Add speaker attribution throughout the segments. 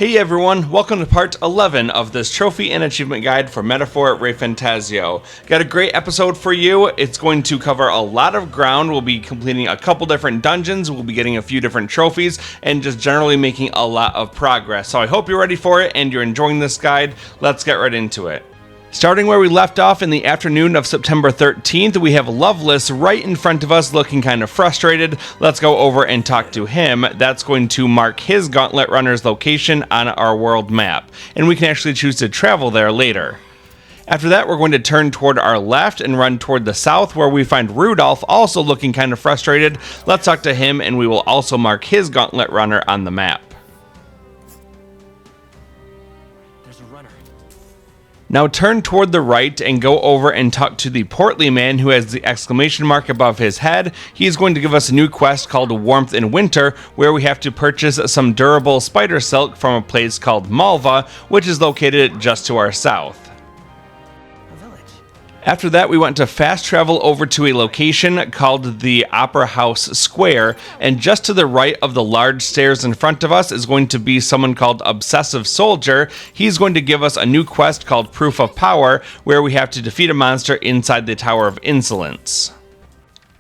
Speaker 1: Hey everyone, welcome to part 11 of this trophy and achievement guide for Metaphor ReFantazio. Got a great episode for you. It's going to cover a lot of ground. We'll be completing a couple different dungeons, we'll be getting a few different trophies, and just generally making a lot of progress. So I hope you're ready for it and you're enjoying this guide. Let's get right into it. Starting where we left off in the afternoon of September 13th, we have Loveless right in front of us looking kind of frustrated. Let's go over and talk to him. That's going to mark his Gauntlet runner's location on our world map, and we can actually choose to travel there later. After that, we're going to turn toward our left and run toward the south where we find Rudolph also looking kind of frustrated. Let's talk to him and we will also mark his Gauntlet runner on the map. Now turn toward the right and go over and talk to the portly man who has the exclamation mark above his head. He's going to give us a new quest called Warmth in Winter, where we have to purchase some durable spider silk from a place called Malva, which is located just to our south. After that, we went to fast travel over to a location called the Opera House Square, and just to the right of the large stairs in front of us is going to be someone called Obsessive Soldier. He's going to give us a new quest called Proof of Power, where we have to defeat a monster inside the Tower of Insolence.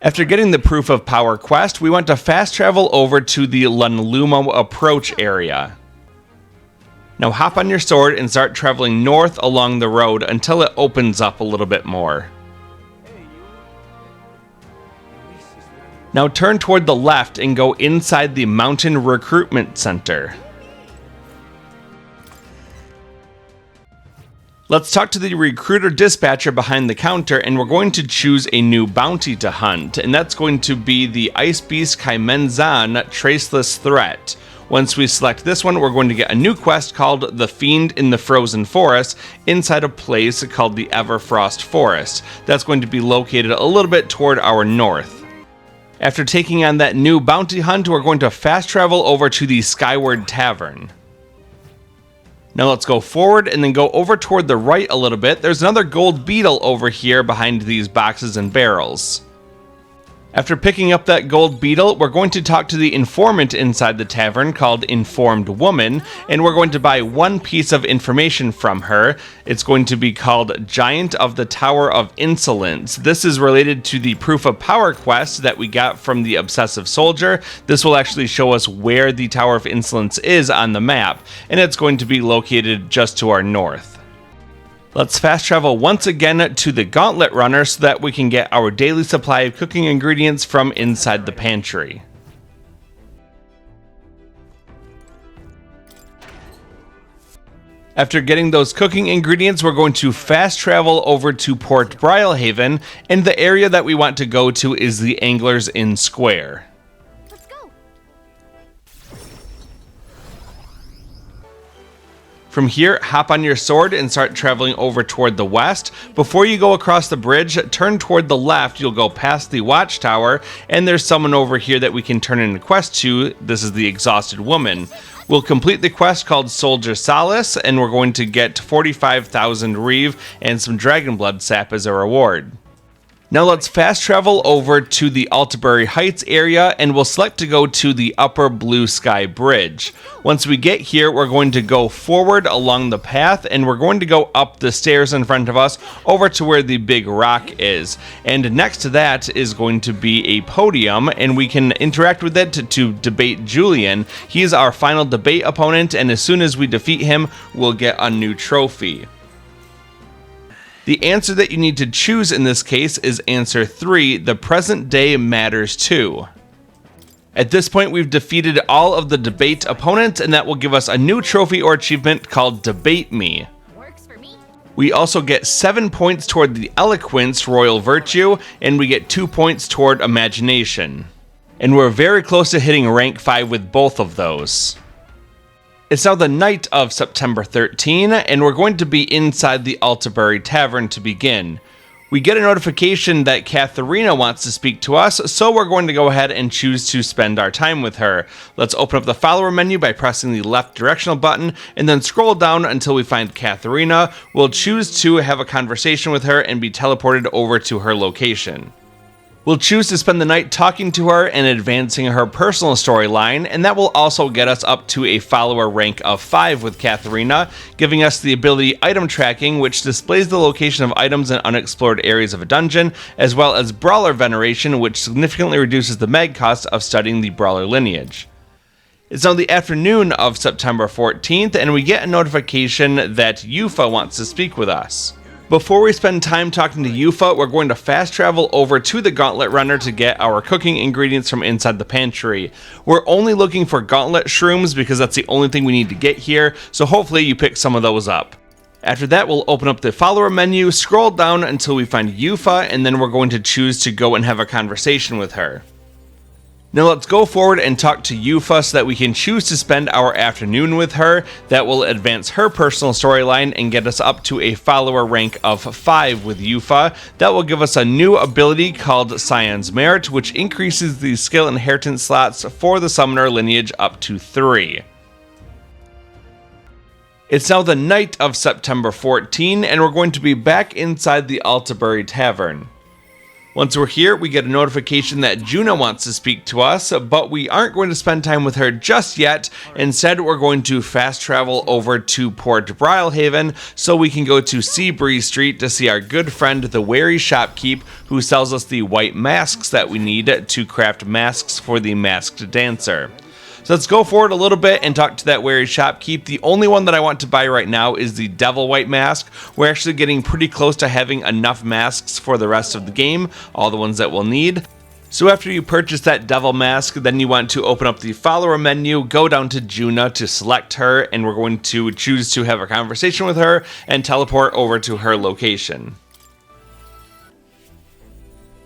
Speaker 1: After getting the Proof of Power quest, we went to fast travel over to the Lunlumo Approach area. Now hop on your sword and start traveling north along the road until it opens up a little bit more. Now turn toward the left and go inside the Mountain Recruitment Center. Let's talk to the recruiter dispatcher behind the counter, and we're going to choose a new bounty to hunt, and that's going to be the Ice Beast Kaimenzan Traceless Threat. Once we select this one, we're going to get a new quest called The Fiend in the Frozen Forest inside a place called the Everfrost Forest. That's going to be located a little bit toward our north. After taking on that new bounty hunt, we're going to fast travel over to the Skyward Tavern. Now let's go forward and then go over toward the right a little bit. There's another gold beetle over here behind these boxes and barrels. After picking up that gold beetle, we're going to talk to the informant inside the tavern called Informed Woman, and we're going to buy one piece of information from her. It's going to be called Giant of the Tower of Insolence. This is related to the Proof of Power quest that we got from the Obsessive Soldier. This will actually show us where the Tower of Insolence is on the map, and it's going to be located just to our north. Let's fast travel once again to the Gauntlet runner so that we can get our daily supply of cooking ingredients from inside the pantry. After getting those cooking ingredients, we're going to fast travel over to Port Brylehaven, and the area that we want to go to is the Anglers Inn Square. From here, hop on your sword and start traveling over toward the west. Before you go across the bridge, turn toward the left. You'll go past the watchtower, and there's someone over here that we can turn in a quest to. This is the Exhausted Woman. We'll complete the quest called Soldier Solace, and we're going to get 45,000 Reeve and some Dragon Blood sap as a reward. Now let's fast travel over to the Altabury Heights area, and we'll select to go to the Upper Blue Sky Bridge. Once we get here, we're going to go forward along the path, and we're going to go up the stairs in front of us over to where the big rock is. And next to that is going to be a podium, and we can interact with it to debate Julian. He is our final debate opponent, and as soon as we defeat him, we'll get a new trophy. The answer that you need to choose in this case is answer 3, the present day matters too. At this point, we've defeated all of the debate opponents, and that will give us a new trophy or achievement called Debate Me.
Speaker 2: Works for me.
Speaker 1: We also get 7 points toward the Eloquence Royal Virtue, and we get 2 points toward Imagination. And we're very close to hitting rank 5 with both of those. It's now the night of September 13, and we're going to be inside the Altabury Tavern to begin. We get a notification that Catherina wants to speak to us, so we're going to go ahead and choose to spend our time with her. Let's open up the follower menu by pressing the left directional button, and then scroll down until we find Catherina. We'll choose to have a conversation with her and be teleported over to her location. We'll choose to spend the night talking to her and advancing her personal storyline, and that will also get us up to a follower rank of 5 with Catherina, giving us the ability Item Tracking, which displays the location of items in unexplored areas of a dungeon, as well as Brawler Veneration, which significantly reduces the mag cost of studying the Brawler lineage. It's now the afternoon of September 14th, and we get a notification that Eupha wants to speak with us. Before we spend time talking to Eupha, we're going to fast travel over to the Gauntlet Runner to get our cooking ingredients from inside the pantry. We're only looking for Gauntlet shrooms because that's the only thing we need to get here, so hopefully you pick some of those up. After that, we'll open up the follower menu, scroll down until we find Eupha, and then we're going to choose to go and have a conversation with her. Now let's go forward and talk to Eupha so that we can choose to spend our afternoon with her. That will advance her personal storyline and get us up to a follower rank of 5 with Eupha. That will give us a new ability called Scion's Merit, which increases the skill inheritance slots for the summoner lineage up to 3. It's now the night of September 14, and we're going to be back inside the Altabury Tavern. Once we're here, we get a notification that Junah wants to speak to us, but we aren't going to spend time with her just yet. Instead, we're going to fast travel over to Port Brilehaven so we can go to Seabreeze Street to see our good friend, the Wary Shopkeep, who sells us the white masks that we need to craft masks for the Masked Dancer. So let's go forward a little bit and talk to that wary shopkeep. The only one that I want to buy right now is the Devil White Mask. We're actually getting pretty close to having enough masks for the rest of the game, all the ones that we'll need. So after you purchase that Devil Mask, then you want to open up the follower menu, go down to Junah to select her, and we're going to choose to have a conversation with her and teleport over to her location.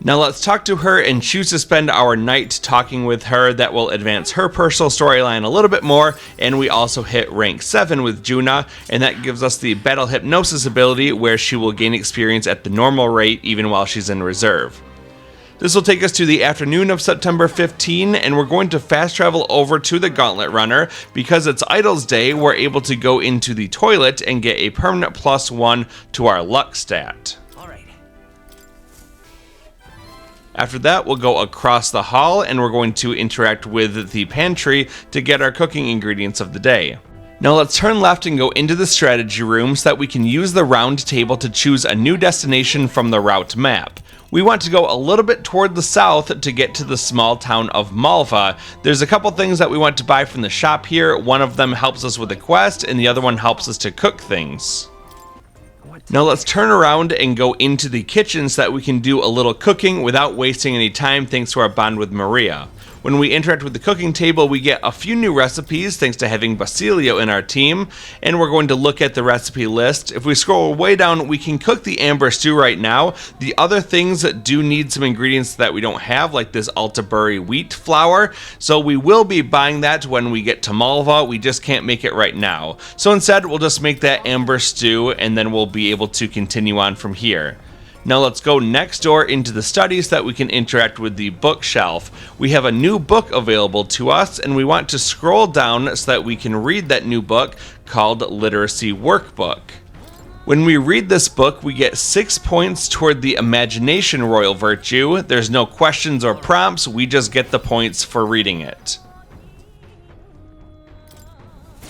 Speaker 1: Now let's talk to her and choose to spend our night talking with her. That will advance her personal storyline a little bit more, and we also hit rank 7 with Junah, and that gives us the Battle Hypnosis ability where she will gain experience at the normal rate even while she's in reserve. This will take us to the afternoon of September 15, and we're going to fast travel over to the Gauntlet Runner. Because it's Idols Day, we're able to go into the toilet and get a permanent +1 to our luck stat. After that, we'll go across the hall and we're going to interact with the pantry to get our cooking ingredients of the day. Now let's turn left and go into the strategy room so that we can use the round table to choose a new destination from the route map. We want to go a little bit toward the south to get to the small town of Malva. There's a couple things that we want to buy from the shop here. One of them helps us with a quest and the other one helps us to cook things. Now let's turn around and go into the kitchen so that we can do a little cooking without wasting any time thanks to our bond with Maria. When we interact with the cooking table, we get a few new recipes thanks to having Basilio in our team, and we're going to look at the recipe list. If we scroll way down, we can cook the amber stew right now. The other things that do need some ingredients that we don't have, like this Altabury wheat flour, so we will be buying that when we get to Malva. We just can't make it right now. So instead, we'll just make that amber stew, and then we'll be able to continue on from here. Now let's go next door into the studies so that we can interact with the bookshelf. We have a new book available to us, and we want to scroll down so that we can read that new book called Literacy Workbook. When we read this book, we get 6 points toward the Imagination Royal Virtue. There's no questions or prompts, we just get the points for reading it.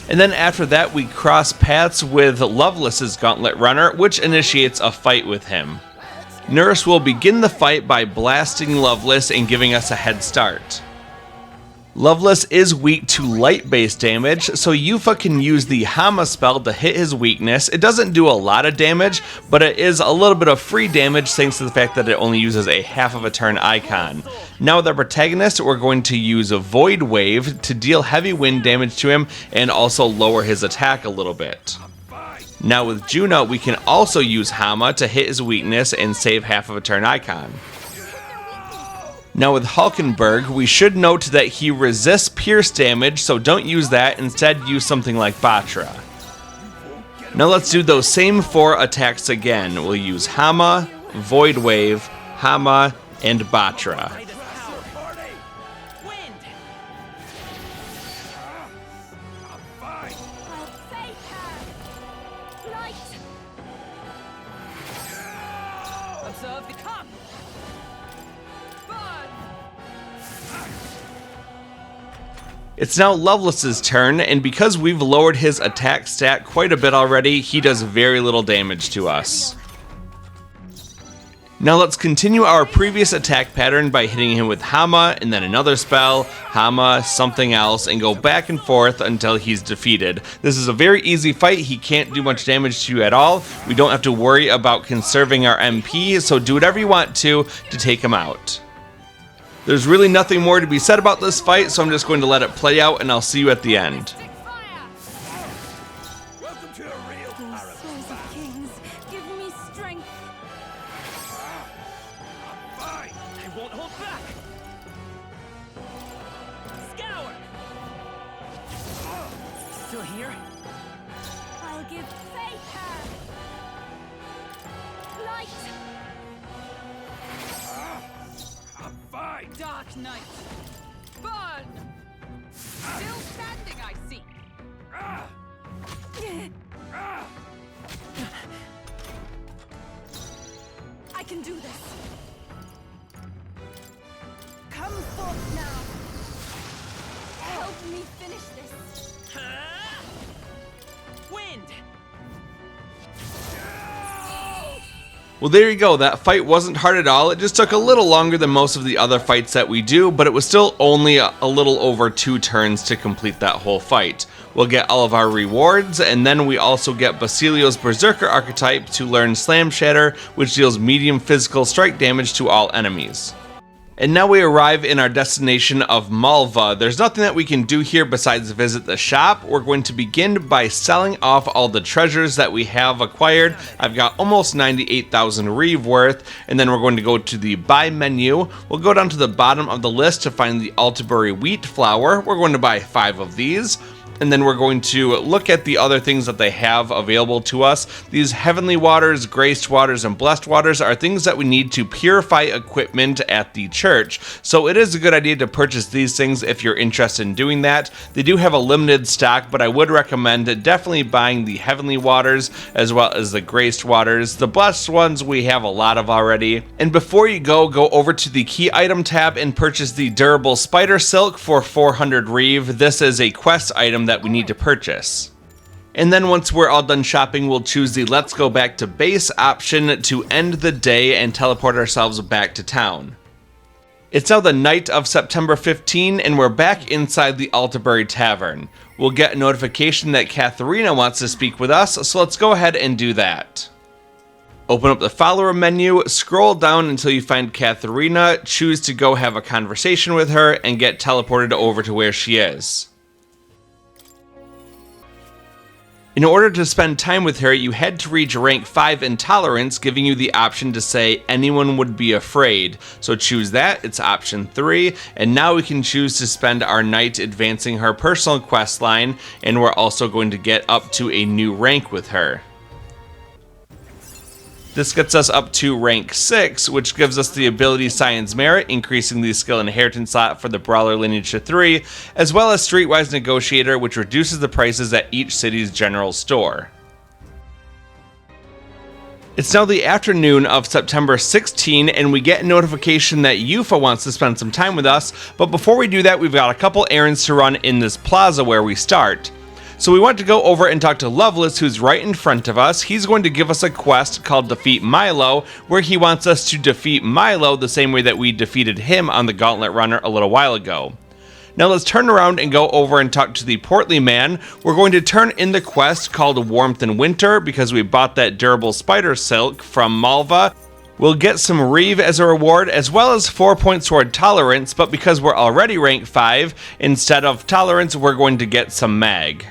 Speaker 1: And then after that, we cross paths with Loveless's Gauntlet Runner, which initiates a fight with him. Neuras will begin the fight by blasting Loveless and giving us a head start. Loveless is weak to light-based damage, so Eupha can use the Hama spell to hit his weakness. It doesn't do a lot of damage, but it is a little bit of free damage thanks to the fact that it only uses a half of a turn icon. Now with our protagonist, we're going to use a Void Wave to deal heavy wind damage to him and also lower his attack a little bit. Now with Junah, we can also use Hama to hit his weakness and save half of a turn icon. Now with Hulkenberg, we should note that he resists pierce damage, so don't use that, instead use something like Batra. Now let's do those same 4 attacks again. We'll use Hama, Void Wave, Hama, and Batra. It's now Loveless's turn, and because we've lowered his attack stat quite a bit already, he does very little damage to us. Now let's continue our previous attack pattern by hitting him with Hama, and then another spell, Hama, something else, and go back and forth until he's defeated. This is a very easy fight. He can't do much damage to you at all. We don't have to worry about conserving our MP, so do whatever you want to take him out. There's really nothing more to be said about this fight, so I'm just going to let it play out, and I'll see you at the end.
Speaker 2: Dark Knight, burn! Still standing, I see. I can do this. Come forth now. Help me finish this. Wind.
Speaker 1: Well, there you go. That fight wasn't hard at all. It just took a little longer than most of the other fights that we do, but it was still only a little over 2 turns to complete that whole fight. We'll get all of our rewards, and then we also get Basilio's Berserker archetype to learn Slam Shatter, which deals medium physical strike damage to all enemies. And now we arrive in our destination of Malva. There's nothing that we can do here besides visit the shop. We're going to begin by selling off all the treasures that we have acquired. I've got almost 98,000 Reeve worth, and then we're going to go to the buy menu. We'll go down to the bottom of the list to find the Altabury wheat flour. We're going to buy 5 of these. And then we're going to look at the other things that they have available to us. These Heavenly Waters, Graced Waters, and Blessed Waters are things that we need to purify equipment at the church. So it is a good idea to purchase these things if you're interested in doing that. They do have a limited stock, but I would recommend definitely buying the Heavenly Waters as well as the Graced Waters. The Blessed ones we have a lot of already. And before you go over to the Key Item tab and purchase the Durable Spider Silk for 400 Reeve. This is a quest item that we need to purchase. And then once we're all done shopping, we'll choose the Let's Go Back to Base option to end the day and teleport ourselves back to town. It's now the night of September 15 and we're back inside the Altabury Tavern. We'll get a notification that Catherina wants to speak with us, so let's go ahead and do that. Open up the follower menu, scroll down until you find Catherina, choose to go have a conversation with her, and get teleported over to where she is. In order to spend time with her, you had to reach rank 5 Intolerance, giving you the option to say anyone would be afraid. So choose that, it's option 3, and now we can choose to spend our night advancing her personal quest line, and we're also going to get up to a new rank with her. This gets us up to rank 6, which gives us the ability Science Merit, increasing the skill inheritance slot for the Brawler lineage to 3, as well as Streetwise Negotiator, which reduces the prices at each city's general store. It's now the afternoon of September 16, and we get a notification that Eupha wants to spend some time with us, but before we do that, we've got a couple errands to run in this plaza where we start. So we want to go over and talk to Loveless, who's right in front of us. He's going to give us a quest called Defeat Milo, where he wants us to defeat Milo the same way that we defeated him on the Gauntlet Runner a little while ago. Now let's turn around and go over and talk to the portly man. We're going to turn in the quest called Warmth in Winter because we bought that durable spider silk from Malva. We'll get some Reeve as a reward, as well as 4 points toward Tolerance, but because we're already rank 5, instead of Tolerance, we're going to get some Mag.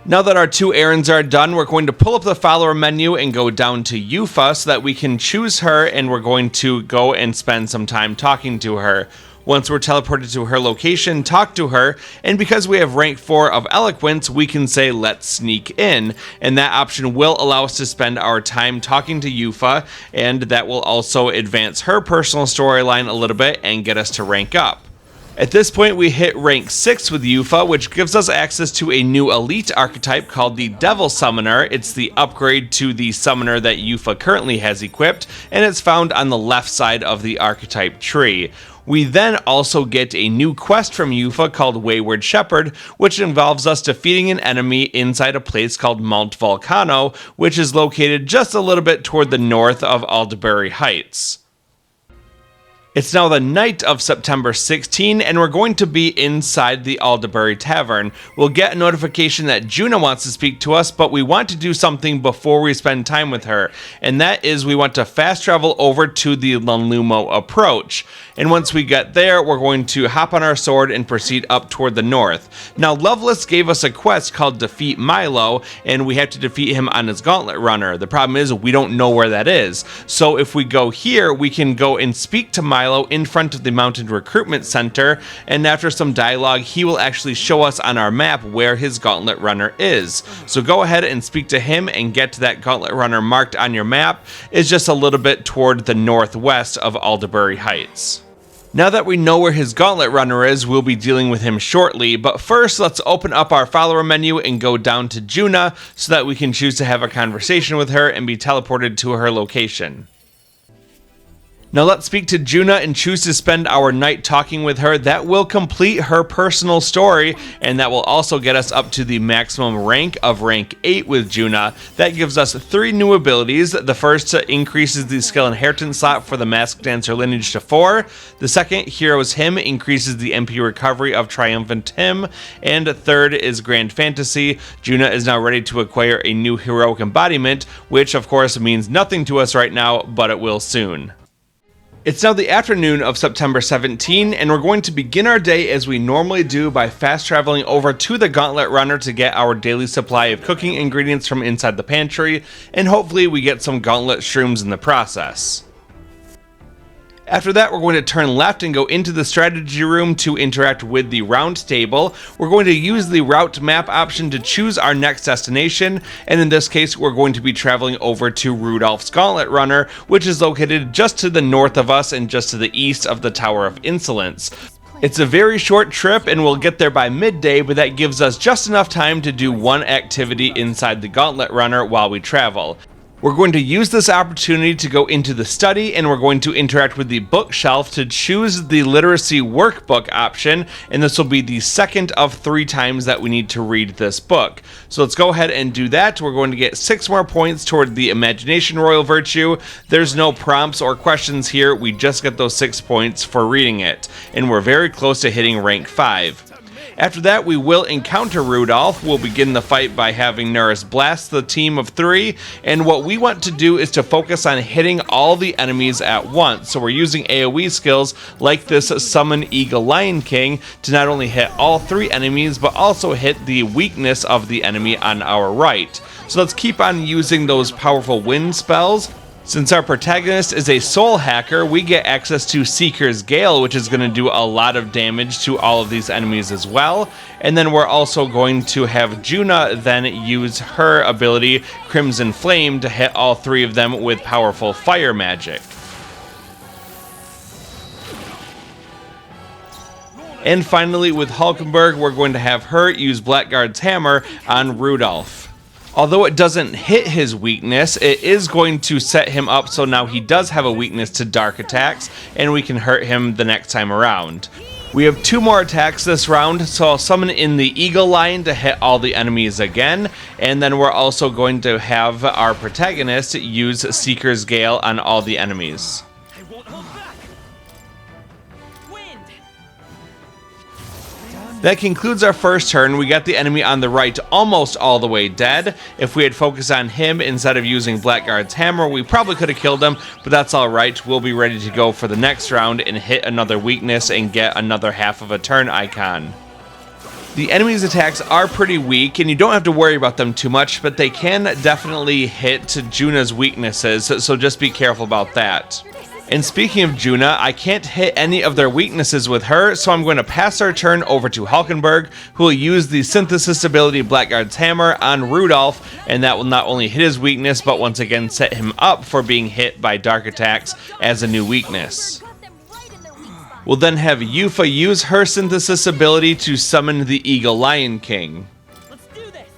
Speaker 1: Now that our 2 errands are done, we're going to pull up the follower menu and go down to Eupha so that we can choose her, and we're going to go and spend some time talking to her. Once we're teleported to her location, talk to her, and because we have rank 4 of Eloquence, we can say let's sneak in, and that option will allow us to spend our time talking to Eupha, and that will also advance her personal storyline a little bit and get us to rank up. At this point, we hit rank 6 with Eupha, which gives us access to a new elite archetype called the Devil Summoner. It's the upgrade to the summoner that Eupha currently has equipped, and it's found on the left side of the archetype tree. We then also get a new quest from Eupha called Wayward Shepherd, which involves us defeating an enemy inside a place called Mount Vulkano, which is located just a little bit toward the north of Aldebury Heights. It's now the night of September 16, and we're going to be inside the Aldebury Tavern. We'll get a notification that Junah wants to speak to us, but we want to do something before we spend time with her, and that is we want to fast travel over to the Lunlumo approach. And once we get there, we're going to hop on our sword and proceed up toward the north. Now, Loveless gave us a quest called Defeat Milo, and we have to defeat him on his Gauntlet Runner. The problem is we don't know where that is. So if we go here, we can go and speak to Milo in front of the Mountain Recruitment Center, and after some dialogue, he will actually show us on our map where his Gauntlet Runner is. So go ahead and speak to him and get to that Gauntlet Runner marked on your map. It's just a little bit toward the northwest of Aldebury Heights. Now that we know where his Gauntlet Runner is, we'll be dealing with him shortly, but first let's open up our follower menu and go down to Junah so that we can choose to have a conversation with her and be teleported to her location. Now let's speak to Junah and choose to spend our night talking with her. That will complete her personal story, and that will also get us up to the maximum rank of rank 8 with Junah. That gives us 3 new abilities. The first increases the skill inheritance slot for the Masked Dancer lineage to 4. The second, Hero's Hymn, increases the MP recovery of Triumphant Hymn. And third is Grand Fantasy. Junah is now ready to acquire a new heroic embodiment, which of course means nothing to us right now, but it will soon. It's now the afternoon of September 17, and we're going to begin our day as we normally do by fast traveling over to the Gauntlet Runner to get our daily supply of cooking ingredients from inside the pantry, and hopefully we get some Gauntlet shrooms in the process. After that, we're going to turn left and go into the strategy room to interact with the round table. We're going to use the route map option to choose our next destination, and in this case, we're going to be traveling over to Rudolph's Gauntlet Runner, which is located just to the north of us and just to the east of the Tower of Insolence. It's a very short trip and we'll get there by midday, but that gives us just enough time to do one activity inside the Gauntlet Runner while we travel. We're going to use this opportunity to go into the study, and we're going to interact with the bookshelf to choose the literacy workbook option, and this will be the second of 3 times that we need to read this book. So let's go ahead and do that. We're going to get 6 more points toward the imagination royal virtue. There's no prompts or questions here, we just get those 6 points for reading it, and we're very close to hitting rank 5. After that, we will encounter Rudolph. We'll begin the fight by having Neuras blast the team of 3, and what we want to do is to focus on hitting all the enemies at once. So we're using AoE skills like this Summon Eagle Lion King to not only hit all 3 enemies, but also hit the weakness of the enemy on our right. So let's keep on using those powerful wind spells. Since our protagonist is a soul hacker, we get access to Seeker's Gale, which is going to do a lot of damage to all of these enemies as well. And then we're also going to have Junah then use her ability, Crimson Flame, to hit all 3 of them with powerful fire magic. And finally, with Hulkenberg, we're going to have her use Blackguard's Hammer on Rudolph. Although it doesn't hit his weakness, it is going to set him up so now he does have a weakness to dark attacks, and we can hurt him the next time around. We have 2 more attacks this round, so I'll summon in the Eagle Lion to hit all the enemies again, and then we're also going to have our protagonist use Seeker's Gale on all the enemies. That concludes our first turn. We got the enemy on the right almost all the way dead. If we had focused on him instead of using Blackguard's Hammer, we probably could have killed him, but that's alright. We'll be ready to go for the next round and hit another weakness and get another half of a turn icon. The enemy's attacks are pretty weak, and you don't have to worry about them too much, but they can definitely hit Junah's weaknesses, so just be careful about that. And speaking of Junah, I can't hit any of their weaknesses with her, so I'm going to pass our turn over to Hulkenberg, who will use the synthesis ability Blackguard's Hammer on Rudolph, and that will not only hit his weakness, but once again set him up for being hit by dark attacks as a new weakness. We'll then have Eupha use her synthesis ability to summon the Eagle Lion King.
Speaker 2: Let's do this.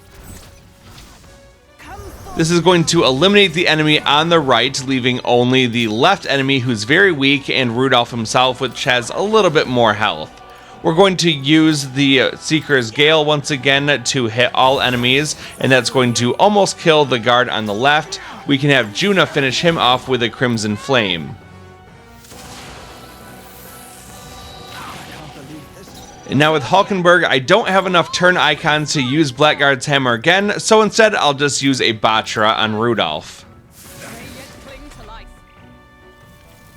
Speaker 2: Come
Speaker 1: This is going to eliminate the enemy on the right, leaving only the left enemy, who's very weak, and Rudolph himself, which has a little bit more health. We're going to use the Seeker's Gale once again to hit all enemies, and that's going to almost kill the guard on the left. We can have Junah finish him off with a Crimson Flame. And now with Hulkenberg, I don't have enough turn icons to use Blackguard's Hammer again, so instead I'll just use a Batra on Rudolph.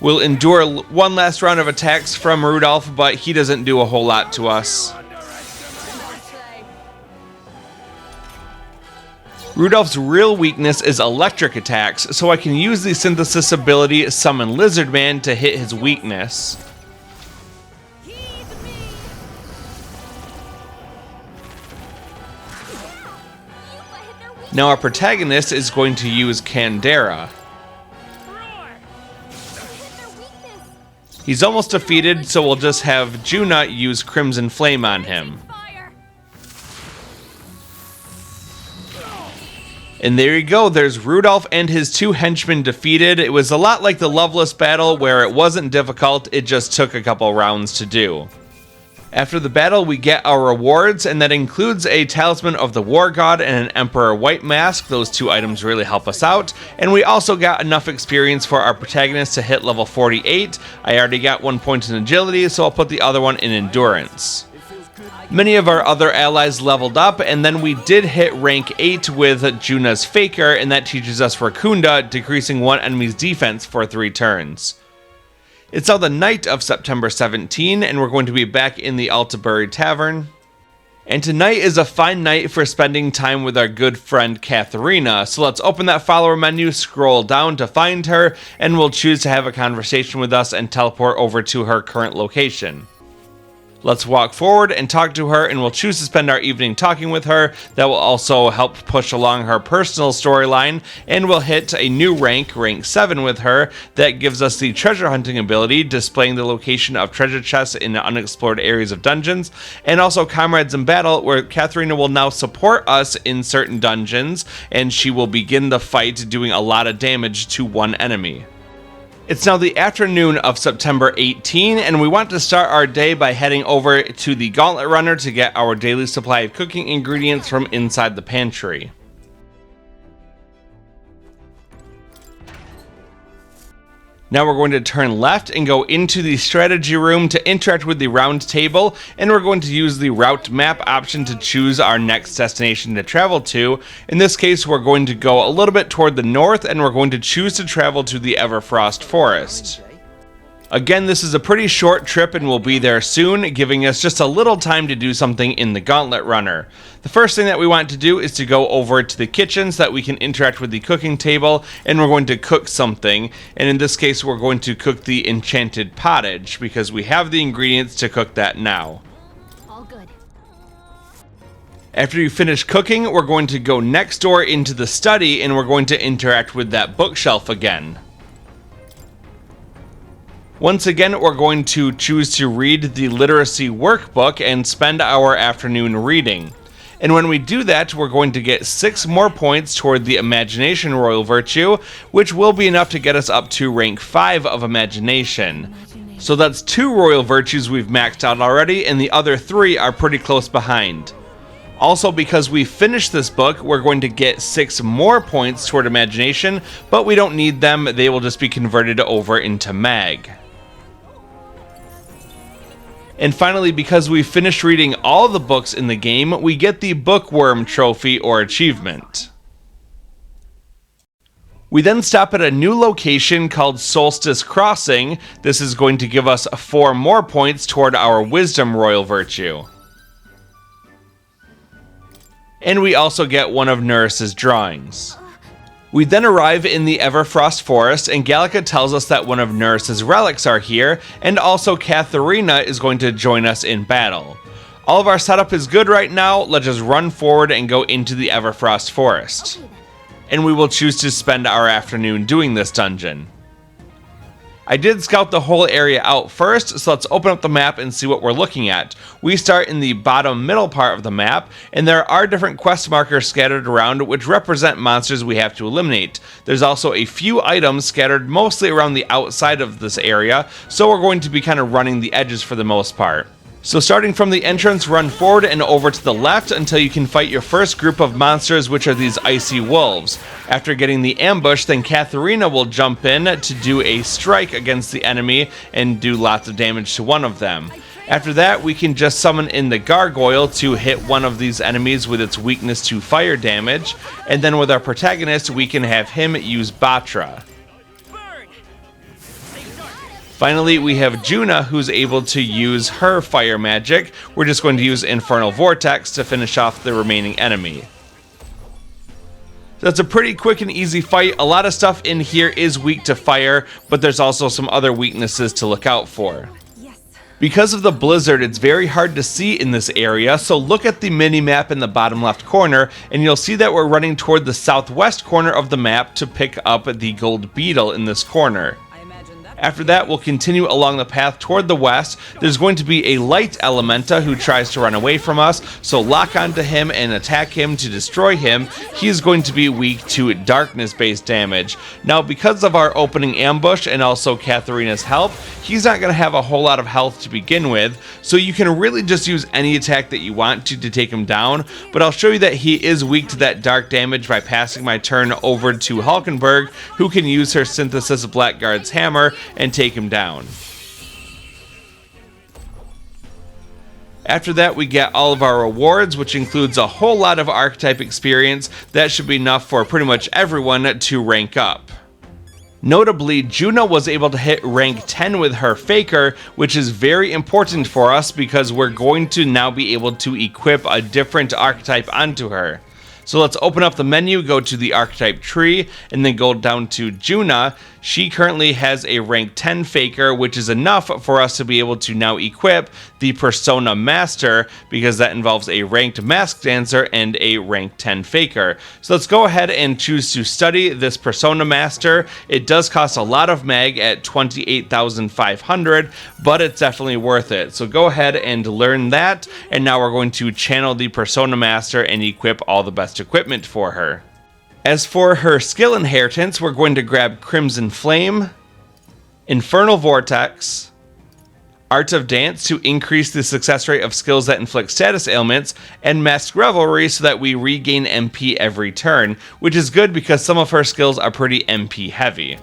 Speaker 1: We'll endure one last round of attacks from Rudolph, but he doesn't do a whole lot to us. Rudolph's real weakness is electric attacks, so I can use the Synthesis ability Summon Lizardman to hit his weakness. Now our protagonist is going to use Candera. He's almost defeated, so we'll just have Junah use Crimson Flame on him. And there you go, there's Rudolph and his two henchmen defeated. It was a lot like the Loveless battle where it wasn't difficult, it just took a couple rounds to do. After the battle, we get our rewards, and that includes a Talisman of the War God and an Emperor White Mask. Those two items really help us out. And we also got enough experience for our protagonist to hit level 48. I already got 1 point in Agility, so I'll put the other one in Endurance. Many of our other allies leveled up, and then we did hit rank 8 with Junah's Faker, and that teaches us Rakunda, decreasing one enemy's defense for 3 turns. It's now the night of September 17, and we're going to be back in the Altabury Tavern. And tonight is a fine night for spending time with our good friend Catherina, so let's open that follower menu, scroll down to find her, and we'll choose to have a conversation with us and teleport over to her current location. Let's walk forward and talk to her, and we'll choose to spend our evening talking with her. That will also help push along her personal storyline, and we'll hit a new rank, rank 7 with her. That gives us the treasure hunting ability, displaying the location of treasure chests in unexplored areas of dungeons, and also Comrades in Battle, where Catherina will now support us in certain dungeons, and she will begin the fight doing a lot of damage to one enemy. It's now the afternoon of September 18, and we want to start our day by heading over to the Gauntlet Runner to get our daily supply of cooking ingredients from inside the pantry. Now we're going to turn left and go into the strategy room to interact with the round table, and we're going to use the route map option to choose our next destination to travel to. In this case, we're going to go a little bit toward the north, and we're going to choose to travel to the Everfrost forest. Again, this is a pretty short trip and we'll be there soon, giving us just a little time to do something in the Gauntlet Runner. The first thing that we want to do is to go over to the kitchen so that we can interact with the cooking table, and we're going to cook something. And in this case, we're going to cook the enchanted pottage because we have the ingredients to cook that now.
Speaker 2: All good.
Speaker 1: After you finish cooking, we're going to go next door into the study and we're going to interact with that bookshelf again. Once again, we're going to choose to read the literacy workbook and spend our afternoon reading. And when we do that, we're going to get 6 more points toward the Imagination Royal Virtue, which will be enough to get us up to rank 5 of Imagination. So that's 2 Royal Virtues we've maxed out already, and the other 3 are pretty close behind. Also, because we finished this book, we're going to get 6 more points toward Imagination, but we don't need them, they will just be converted over into Mag. And finally, because we finished reading all the books in the game, we get the Bookworm Trophy or achievement. We then stop at a new location called Solstice Crossing. This is going to give us 4 more points toward our Wisdom Royal Virtue. And we also get one of Neuras' drawings. We then arrive in the Everfrost forest, and Gallica tells us that one of Neuras' relics are here, and also Catherina is going to join us in battle. All of our setup is good right now, let's just run forward and go into the Everfrost forest. And we will choose to spend our afternoon doing this dungeon. I did scout the whole area out first, so let's open up the map and see what we're looking at. We start in the bottom middle part of the map, and there are different quest markers scattered around which represent monsters we have to eliminate. There's also a few items scattered mostly around the outside of this area, so we're going to be kind of running the edges for the most part. So starting from the entrance, run forward and over to the left until you can fight your first group of monsters, which are these icy wolves. After getting the ambush, then Catherina will jump in to do a strike against the enemy and do lots of damage to one of them. After that, we can just summon in the gargoyle to hit one of these enemies with its weakness to fire damage, and then with our protagonist, we can have him use Batra. Finally, we have Junah, who's able to use her fire magic. We're just going to use Infernal Vortex to finish off the remaining enemy. That's a pretty quick and easy fight. A lot of stuff in here is weak to fire, but there's also some other weaknesses to look out for. Because of the blizzard, it's very hard to see in this area, so look at the mini-map in the bottom left corner, and you'll see that we're running toward the southwest corner of the map to pick up the gold beetle in this corner. After that, we'll continue along the path toward the west. There's going to be a light elementa who tries to run away from us, so lock onto him and attack him to destroy him. He's going to be weak to darkness-based damage. Now, because of our opening ambush and also Catherina's help, he's not going to have a whole lot of health to begin with, so you can really just use any attack that you want to take him down, but I'll show you that he is weak to that dark damage by passing my turn over to Hulkenberg, who can use her Synthesis Blackguard's hammer and take him down. After that, we get all of our rewards, which includes a whole lot of archetype experience. That should be enough for pretty much everyone to rank up. Notably, Junah was able to hit rank 10 with her Faker, which is very important for us because we're going to now be able to equip a different archetype onto her. So let's open up the menu, go to the archetype tree, and then go down to Junah. She currently has a rank 10 Faker, which is enough for us to be able to now equip the Persona Master, because that involves a ranked Mask Dancer and a rank 10 Faker. So let's go ahead and choose to study this Persona Master. It does cost a lot of mag at 28,500, but it's definitely worth it. So go ahead and learn that, and now we're going to channel the Persona Master and equip all the best equipment for her. As for her skill inheritance, we're going to grab Crimson Flame, Infernal Vortex, Art of Dance to increase the success rate of skills that inflict status ailments, and Masked Revelry so that we regain MP every turn, which is good because some of her skills are pretty MP heavy.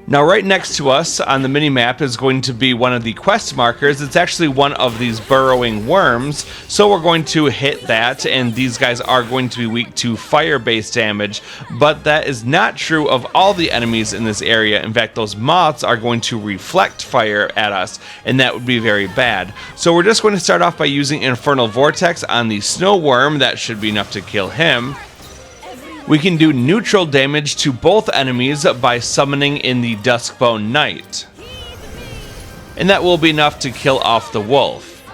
Speaker 1: Now right next to us on the mini-map is going to be one of the quest markers. It's actually one of these burrowing worms, so we're going to hit that, and these guys are going to be weak to fire-based damage, but that is not true of all the enemies in this area. In fact, those moths are going to reflect fire at us, and that would be very bad. So we're just going to start off by using Infernal Vortex on the snow worm. That should be enough to kill him. We can do neutral damage to both enemies by summoning in the Duskbone Knight, and that will be enough to kill off the wolf.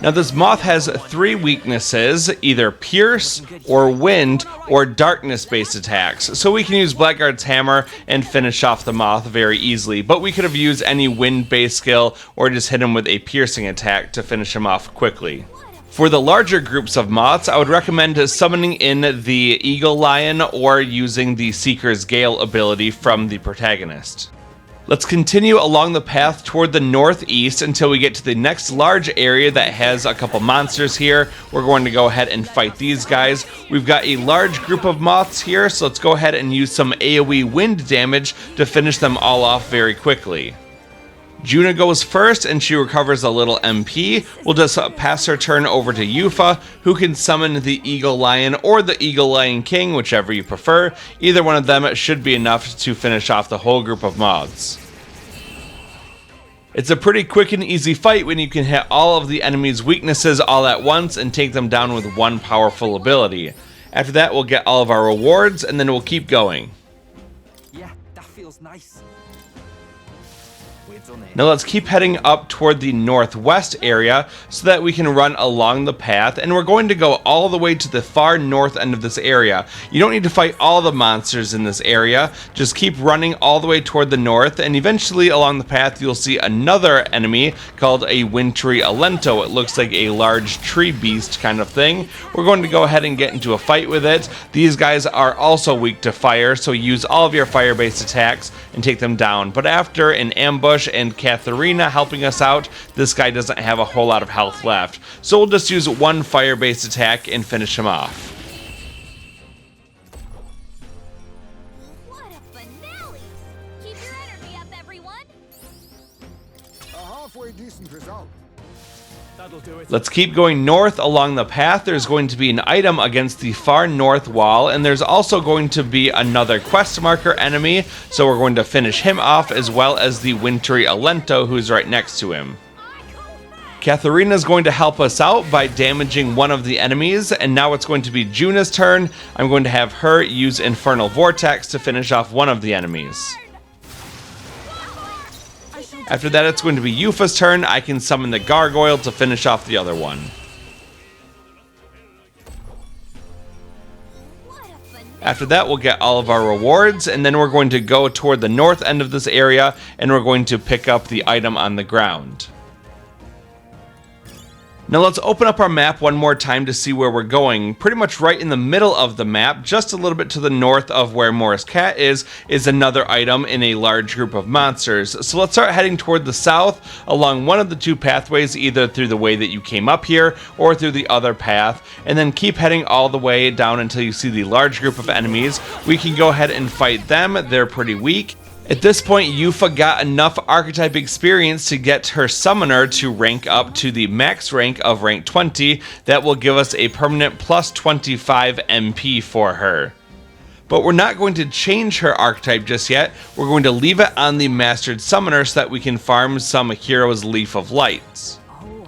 Speaker 1: Now this moth has 3 weaknesses, either Pierce, or Wind, or Darkness-based attacks, so we can use Blackguard's Hammer and finish off the moth very easily, but we could have used any Wind-based skill or just hit him with a piercing attack to finish him off quickly. For the larger groups of moths, I would recommend summoning in the Eagle Lion or using the Seeker's Gale ability from the protagonist. Let's continue along the path toward the northeast until we get to the next large area that has a couple monsters here. We're going to go ahead and fight these guys. We've got a large group of moths here, so let's go ahead and use some AoE wind damage to finish them all off very quickly. Junah goes first, and she recovers a little MP. We'll just pass her turn over to Eupha, who can summon the Eagle Lion or the Eagle Lion King, whichever you prefer. Either one of them should be enough to finish off the whole group of moths. It's a pretty quick and easy fight when you can hit all of the enemy's weaknesses all at once and take them down with one powerful ability. After that, we'll get all of our rewards, and then we'll keep going.
Speaker 3: Yeah, that feels nice.
Speaker 1: Now let's keep heading up toward the northwest area so that we can run along the path, and we're going to go all the way to the far north end of this area. You don't need to fight all the monsters in this area, just keep running all the way toward the north, and eventually along the path you'll see another enemy called a wintry alento. It looks like a large tree beast kind of thing. We're going to go ahead and get into a fight with it. These guys are also weak to fire, so use all of your fire-based attacks and take them down. But after an ambush and Catherina helping us out, this guy doesn't have a whole lot of health left. So we'll just use one fire-based attack and finish him off.
Speaker 3: What a finale! Keep your energy up, everyone!
Speaker 4: A halfway decent result.
Speaker 5: That'll do it.
Speaker 1: Let's keep going north along the path. There's going to be an item against the far north wall, and there's also going to be another quest marker enemy, so we're going to finish him off as well as the wintry alento who's right next to him. Catherina is going to help us out by damaging one of the enemies, and now it's going to be Junah's turn. I'm going to have her use Infernal Vortex to finish off one of the enemies. After that, it's going to be Eupha's turn. I can summon the gargoyle to finish off the other one. After that, we'll get all of our rewards, and then we're going to go toward the north end of this area, and we're going to pick up the item on the ground. Now let's open up our map one more time to see where we're going. Pretty much right in the middle of the map, just a little bit to the north of where Morris Cat is another item in a large group of monsters. So let's start heading toward the south along one of the two pathways, either through the way that you came up here or through the other path, and then keep heading all the way down until you see the large group of enemies. We can go ahead and fight them. They're pretty weak. At this point, Eupha got enough Archetype experience to get her Summoner to rank up to the max rank of rank 20. That will give us a permanent plus 25 MP for her. But we're not going to change her Archetype just yet. We're going to leave it on the Mastered Summoner so that we can farm some Hero's Leaf of Lights.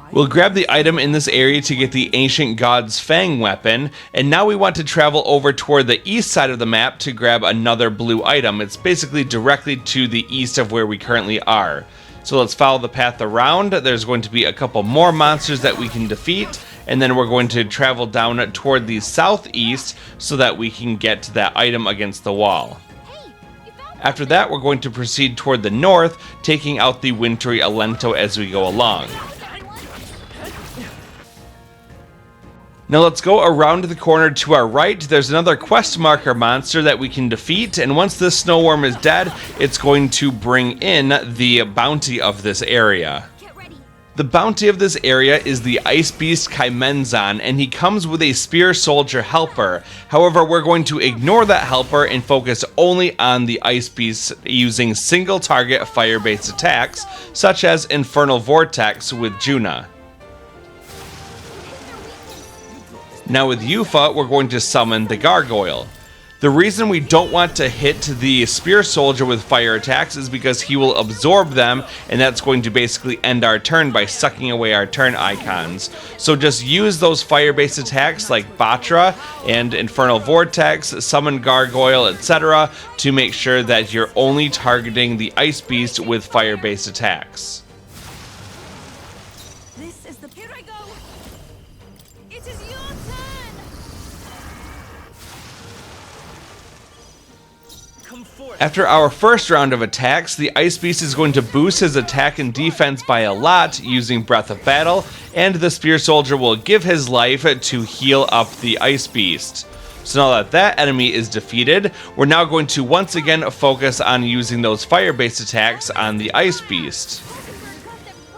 Speaker 1: We'll grab the item in this area to get the Ancient God's Fang weapon, and now we want to travel over toward the east side of the map to grab another blue item. It's basically directly to the east of where we currently are. So let's follow the path around. There's going to be a couple more monsters that we can defeat, and then we're going to travel down toward the southeast so that we can get to that item against the wall. After that, we're going to proceed toward the north, taking out the wintry alento as we go along. Now let's go around the corner to our right. There's another quest marker monster that we can defeat, and once this snow worm is dead, it's going to bring in the bounty of this area. The bounty of this area is the Ice Beast Kaimenzan, and he comes with a Spear Soldier helper. However, we're going to ignore that helper and focus only on the Ice Beast using single target fire-based attacks, such as Infernal Vortex with Junah. Now with Eupha, we're going to summon the Gargoyle. The reason we don't want to hit the Spear Soldier with fire attacks is because he will absorb them, and that's going to basically end our turn by sucking away our turn icons. So just use those fire-based attacks like Batra and Infernal Vortex, Summon Gargoyle, etc. to make sure that you're only targeting the Ice Beast with fire-based attacks.
Speaker 2: Here I go! It is your turn!
Speaker 5: Come forth.
Speaker 1: After our first round of attacks, the Ice Beast is going to boost his attack and defense by a lot using Breath of Battle, and the Spear Soldier will give his life to heal up the Ice Beast. So now that that enemy is defeated, we're now going to once again focus on using those fire-based attacks on the Ice Beast.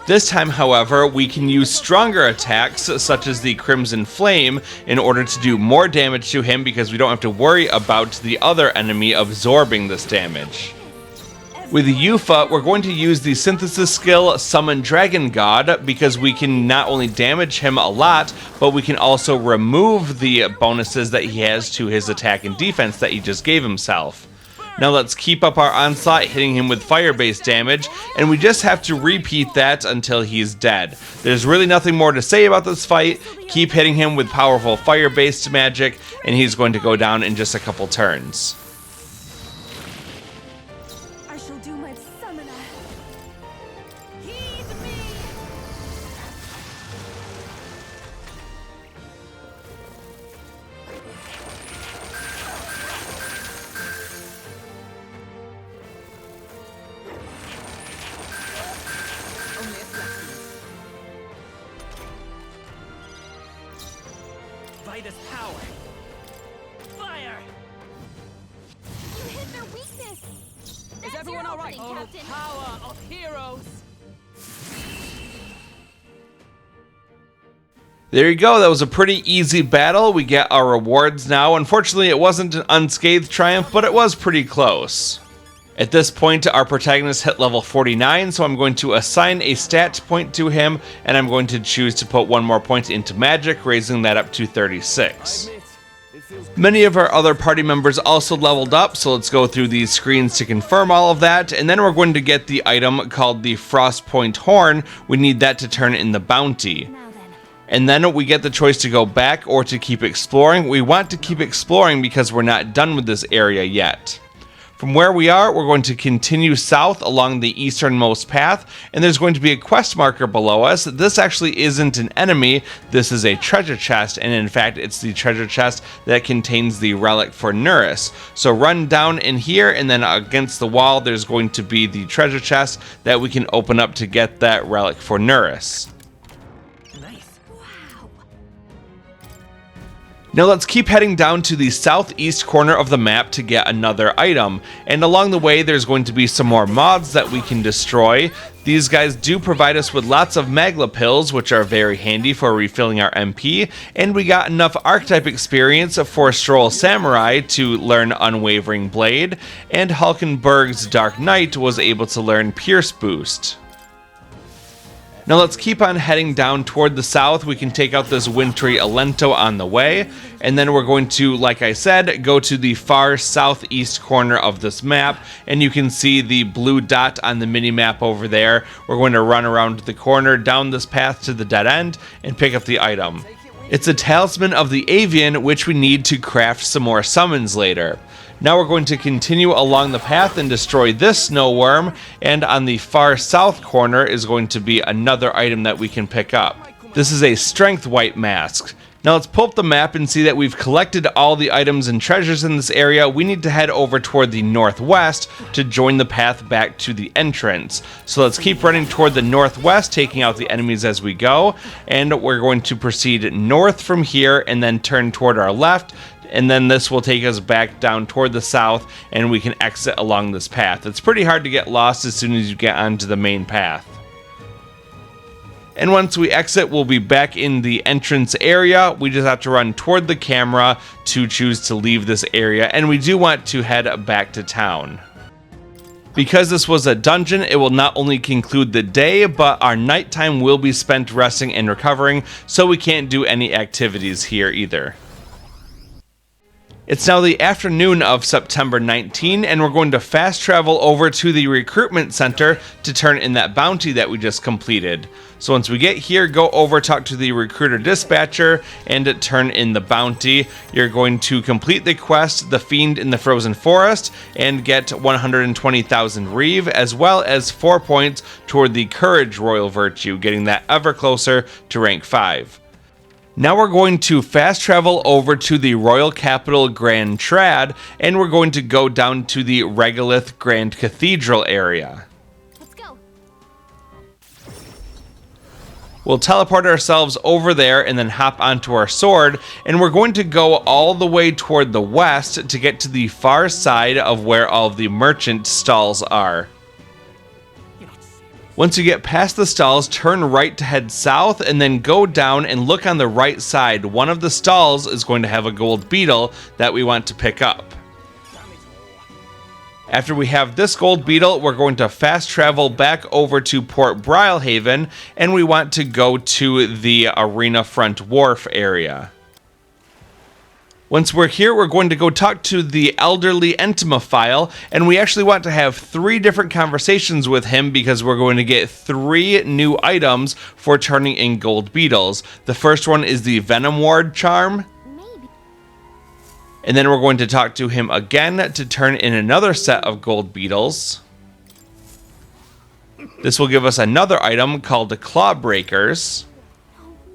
Speaker 1: This time, however, we can use stronger attacks, such as the Crimson Flame, in order to do more damage to him because we don't have to worry about the other enemy absorbing this damage. With Eupha, we're going to use the Synthesis skill Summon Dragon God because we can not only damage him a lot, but we can also remove the bonuses that he has to his attack and defense that he just gave himself. Now let's keep up our onslaught, hitting him with fire-based damage, and we just have to repeat that until he's dead. There's really nothing more to say about this fight. Keep hitting him with powerful fire-based magic, and he's going to go down in just a couple turns.
Speaker 2: I shall do my summoner.
Speaker 5: by this power. Fire!
Speaker 3: You hit their weakness.
Speaker 2: Is everyone all right?
Speaker 3: Opening, Captain.
Speaker 5: Power of heroes.
Speaker 1: There you go, that was a pretty easy battle. We get our rewards now. Unfortunately, it wasn't an unscathed triumph, but it was pretty close. At this point, our protagonist hit level 49, so I'm going to assign a stat point to him, and I'm going to choose to put one more point into magic, raising that up to 36. Many of our other party members also leveled up, so let's go through these screens to confirm all of that, and then we're going to get the item called the Frostpoint Horn. We need that to turn in the bounty.
Speaker 3: Now then.
Speaker 1: And then we get the choice to go back or to keep exploring. We want to keep exploring because we're not done with this area yet. From where we are, we're going to continue south along the easternmost path, and there's going to be a quest marker below us. This actually isn't an enemy, this is a treasure chest, and in fact it's the treasure chest that contains the relic for Neuras. So run down in here, and then against the wall there's going to be the treasure chest that we can open up to get that relic for Neuras. Now let's keep heading down to the southeast corner of the map to get another item, and along the way there's going to be some more mods that we can destroy. These guys do provide us with lots of Magla pills, which are very handy for refilling our MP, and we got enough Archetype experience for Stroll Samurai to learn Unwavering Blade, and Hulkenberg's Dark Knight was able to learn Pierce Boost. Now let's keep on heading down toward the south. We can take out this wintry Alento on the way, and then we're going to, like I said, go to the far southeast corner of this map, and you can see the blue dot on the mini-map over there. We're going to run around the corner down this path to the dead end and pick up the item. It's a Talisman of the Avian, which we need to craft some more summons later. Now we're going to continue along the path and destroy this snow worm, and on the far south corner is going to be another item that we can pick up. This is a Strength White Mask. Now let's pull up the map and see that we've collected all the items and treasures in this area. We need to head over toward the northwest to join the path back to the entrance. So let's keep running toward the northwest, taking out the enemies as we go, and we're going to proceed north from here and then turn toward our left, and then this will take us back down toward the south and we can exit along this path. It's pretty hard to get lost as soon as you get onto the main path. And once we exit, we'll be back in the entrance area. We just have to run toward the camera to choose to leave this area, and we do want to head back to town. Because this was a dungeon, it will not only conclude the day, but our nighttime will be spent resting and recovering, so we can't do any activities here either. It's now the afternoon of September 19, and we're going to fast travel over to the recruitment center to turn in that bounty that we just completed. So once we get here, go over, talk to the recruiter dispatcher, and turn in the bounty. You're going to complete the quest, The Fiend in the Frozen Forest, and get 120,000 Reeve, as well as 4 points toward the Courage Royal Virtue, getting that ever closer to rank 5. Now we're going to fast travel over to the Royal Capital Grand Trad, and we're going to go down to the Regolith Grand Cathedral area.
Speaker 3: Let's go.
Speaker 1: We'll teleport ourselves over there and then hop onto our sword, and we're going to go all the way toward the west to get to the far side of where all of the merchant stalls are. Once you get past the stalls, turn right to head south, and then go down and look on the right side. One of the stalls is going to have a gold beetle that we want to pick up. After we have this gold beetle, we're going to fast travel back over to Port Brilehaven, and we want to go to the Arena Front Wharf area. Once we're here, we're going to go talk to the elderly Entomophile, and we actually want to have 3 different conversations with him because we're going to get 3 new items for turning in gold beetles. The first one is the Venom Ward charm,
Speaker 3: Maybe.
Speaker 1: and then we're going to talk to him again to turn in another set of gold beetles. This will give us another item called the Claw Breakers.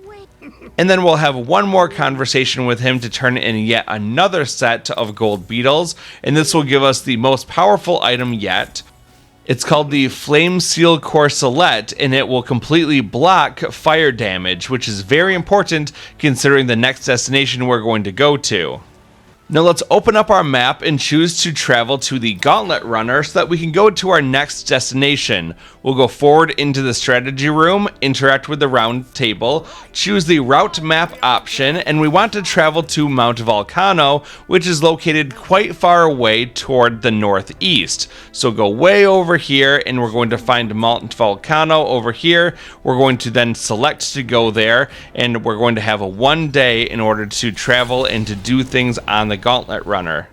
Speaker 3: Wait.
Speaker 1: And then we'll have one more conversation with him to turn in yet another set of gold beetles, and this will give us the most powerful item yet. It's called the Flame Seal Corselet, and it will completely block fire damage, which is very important considering the next destination we're going to go to. Now let's open up our map and choose to travel to the Gauntlet Runner so that we can go to our next destination. We'll go forward into the strategy room, interact with the round table, choose the route map option, and we want to travel to Mount Vulkano, which is located quite far away toward the northeast. So go way over here and we're going to find Mount Vulkano over here. We're going to then select to go there, and we're going to have a 1 day in order to travel and to do things on the Gauntlet Runner.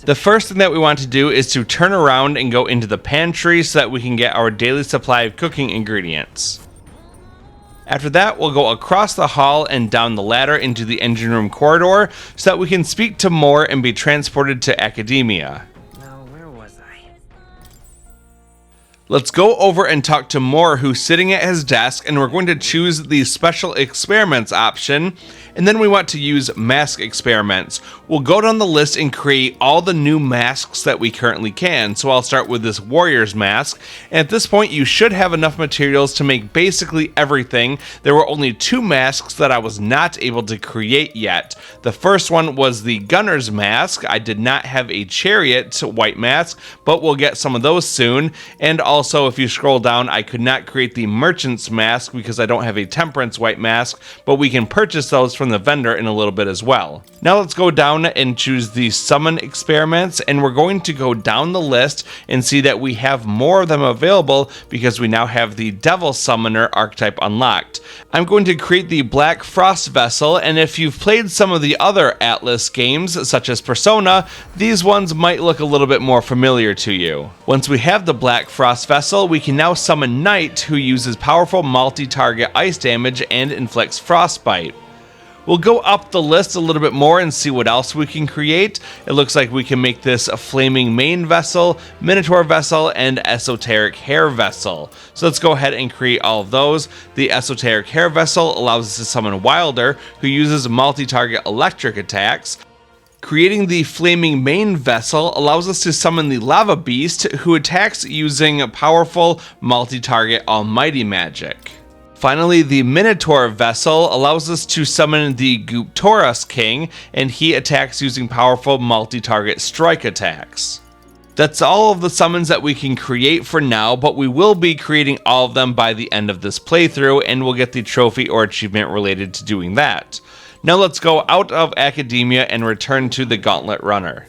Speaker 1: The first thing that we want to do is to turn around and go into the pantry so that we can get our daily supply of cooking ingredients. After that, we'll go across the hall and down the ladder into the engine room corridor so that we can speak to Moore and be transported to Academia.
Speaker 5: Now, where was I?
Speaker 1: Let's go over and talk to Moore, who's sitting at his desk, and we're going to choose the special experiments option, and then we want to use mask experiments. We'll go down the list and create all the new masks that we currently can. So I'll start with this warrior's mask, and at this point you should have enough materials to make basically everything. There were only 2 masks that I was not able to create yet. The first one was the gunner's mask. I did not have a chariot white mask, but we'll get some of those soon. And also, if you scroll down, I could not create the merchant's mask because I don't have a temperance white mask, but we can purchase those from the vendor in a little bit as well. Now let's go down and choose the summon experiments, and we're going to go down the list and see that we have more of them available because we now have the Devil Summoner archetype unlocked. I'm going to create the Black Frost Vessel, and if you've played some of the other Atlas games such as Persona, these ones might look a little bit more familiar to you. Once we have the Black Frost Vessel, we can now summon Knight, who uses powerful multi-target ice damage and inflicts frostbite. We'll go up the list a little bit more and see what else we can create. It looks like we can make this a Flaming Mane Vessel, Minotaur Vessel, and Esoteric Hair Vessel. So let's go ahead and create all of those. The Esoteric Hair Vessel allows us to summon Wilder, who uses multi-target electric attacks. Creating the Flaming Mane Vessel allows us to summon the Lava Beast, who attacks using powerful multi-target almighty magic. Finally, the Minotaur Vessel allows us to summon the Guptoras King, and he attacks using powerful multi-target strike attacks. That's all of the summons that we can create for now, but we will be creating all of them by the end of this playthrough, and we'll get the trophy or achievement related to doing that. Now let's go out of Academia and return to the Gauntlet Runner.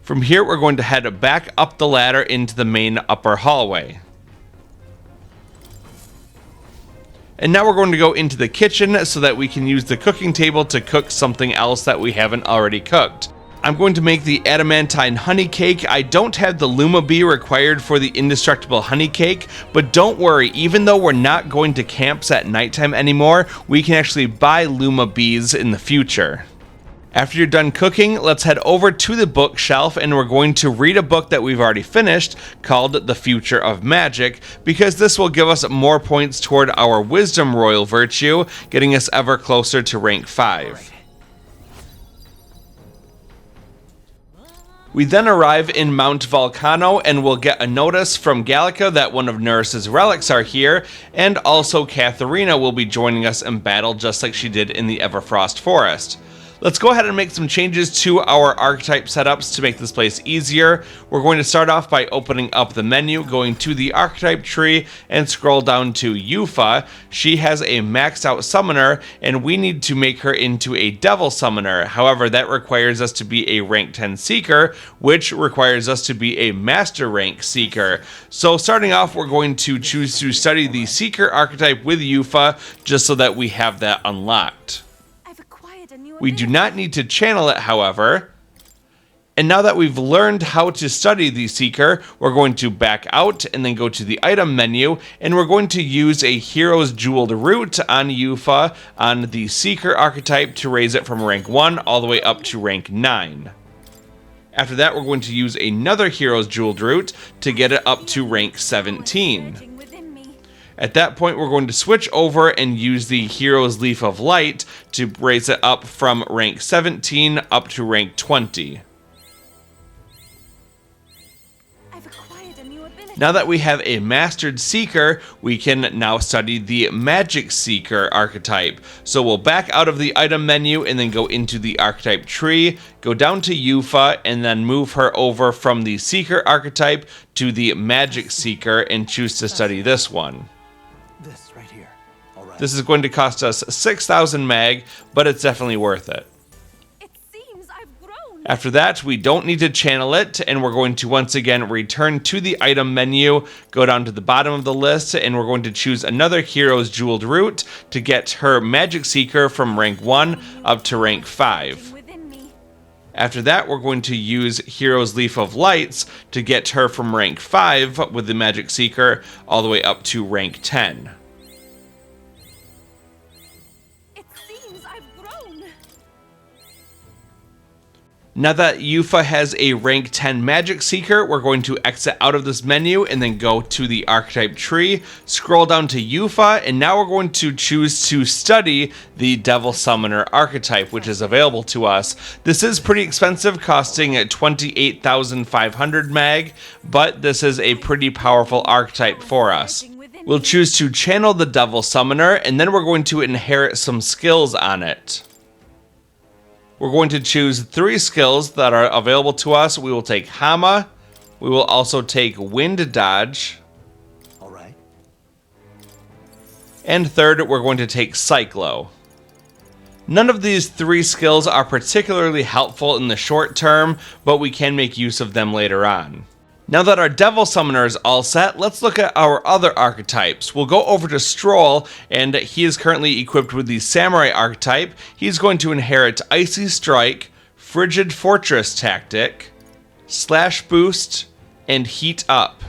Speaker 1: From here, we're going to head back up the ladder into the main upper hallway. And now we're going to go into the kitchen so that we can use the cooking table to cook something else that we haven't already cooked. I'm going to make the adamantine honey cake. I don't have the Luma bee required for the indestructible honey cake, but don't worry, even though we're not going to camps at nighttime anymore, we can actually buy Luma bees in the future. After you're done cooking, let's head over to the bookshelf and we're going to read a book that we've already finished called The Future of Magic, because this will give us more points toward our Wisdom Royal Virtue, getting us ever closer to rank 5. We then arrive in Mount Vulkano and we'll get a notice from Gallica that one of Neuras' relics are here, and also Catherina will be joining us in battle just like she did in the Everfrost Forest. Let's go ahead and make some changes to our archetype setups to make this place easier. We're going to start off by opening up the menu, going to the archetype tree, and scroll down to Eupha. She has a maxed out summoner, and we need to make her into a devil summoner. However, that requires us to be a rank 10 seeker, which requires us to be a master rank seeker. So starting off, we're going to choose to study the seeker archetype with Eupha, just so that we have that unlocked. We do not need to channel it, however. And now that we've learned how to study the Seeker, we're going to back out and then go to the item menu, and we're going to use a Hero's Jeweled Root on Eupha on the Seeker archetype to raise it from rank 1 all the way up to rank 9. After that, we're going to use another Hero's Jeweled Root to get it up to rank 17. At that point, we're going to switch over and use the Hero's Leaf of Light to raise it up from rank 17 up to rank 20. Now that we have a Mastered Seeker, we can now study the Magic Seeker archetype. So we'll back out of the item menu and then go into the archetype tree, go down to Eupha, and then move her over from the Seeker archetype to the Magic Seeker and choose to study this one.
Speaker 6: This right here. All right.
Speaker 1: This is going to cost us 6,000 mag, but it's definitely worth it.
Speaker 2: It seems I've grown.
Speaker 1: After that, we don't need to channel it, and we're going to once again return to the item menu, go down to the bottom of the list, and we're going to choose another hero's jeweled root to get her Magic Seeker from rank 1 up to rank 5.
Speaker 2: Within me.
Speaker 1: After that, we're going to use Hero's Leaf of Lights to get her from rank 5 with the Magic Seeker all the way up to rank 10.
Speaker 2: It seems I've grown.
Speaker 1: Now that Eupha has a rank 10 Magic Seeker, we're going to exit out of this menu and then go to the archetype tree, scroll down to Eupha, and now we're going to choose to study the Devil Summoner archetype, which is available to us. This is pretty expensive, costing 28,500 mag, but this is a pretty powerful archetype for us. We'll choose to channel the Devil Summoner, and then we're going to inherit some skills on it. We're going to choose 3 skills that are available to us. We will take Hama. We will also take Wind Dodge.
Speaker 6: All right.
Speaker 1: And third, we're going to take Cyclo. None of these 3 skills are particularly helpful in the short term, but we can make use of them later on. Now that our Devil Summoner is all set, let's look at our other archetypes. We'll go over to Stroll, and he is currently equipped with the Samurai archetype. He's going to inherit Icy Strike, Frigid Fortress Tactic, Slash Boost, and Heat Up.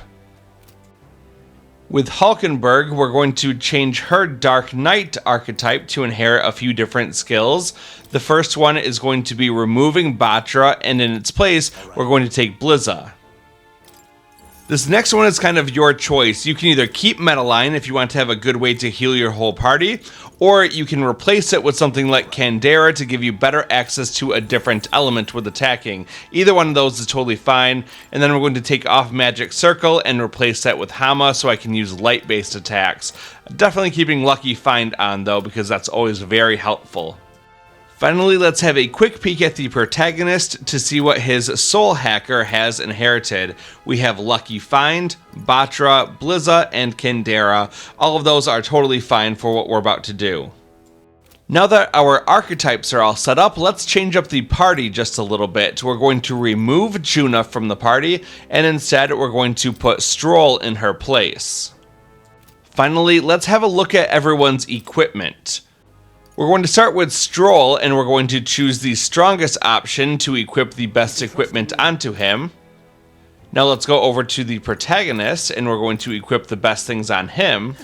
Speaker 1: With Hulkenberg, we're going to change her Dark Knight archetype to inherit a few different skills. The first one is going to be removing Batra, and in its place, we're going to take Blizza. This next one is kind of your choice. You can either keep Metaline if you want to have a good way to heal your whole party, or you can replace it with something like Candera to give you better access to a different element with attacking. Either one of those is totally fine, and then we're going to take off Magic Circle and replace that with Hama so I can use light-based attacks. Definitely keeping Lucky Find on though, because that's always very helpful. Finally, let's have a quick peek at the protagonist to see what his Soul Hacker has inherited. We have Lucky Find, Batra, Blizza, and Candera. All of those are totally fine for what we're about to do. Now that our archetypes are all set up, let's change up the party just a little bit. We're going to remove Junah from the party, and instead we're going to put Stroll in her place. Finally, let's have a look at everyone's equipment. We're going to start with Stroll, and we're going to choose the strongest option to equip the best equipment onto him. Now let's go over to the protagonist, and we're going to equip the best things on him.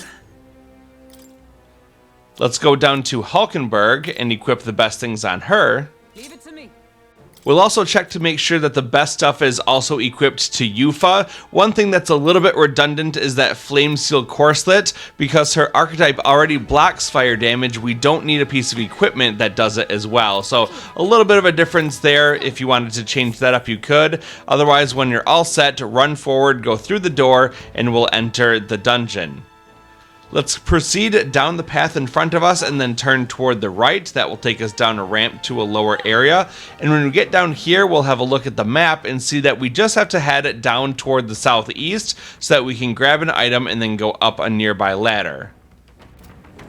Speaker 1: Let's go down to Hulkenberg and equip the best things on her.
Speaker 5: Leave it to me.
Speaker 1: We'll also check to make sure that the best stuff is also equipped to Eupha. One thing that's a little bit redundant is that Flame Seal Corselet. Because her archetype already blocks fire damage, we don't need a piece of equipment that does it as well. So a little bit of a difference there. If you wanted to change that up, you could. Otherwise, when you're all set, run forward, go through the door, and we'll enter the dungeon. Let's proceed down the path in front of us and then turn toward the right. That will take us down a ramp to a lower area. And when we get down here, we'll have a look at the map and see that we just have to head down toward the southeast so that we can grab an item and then go up a nearby ladder.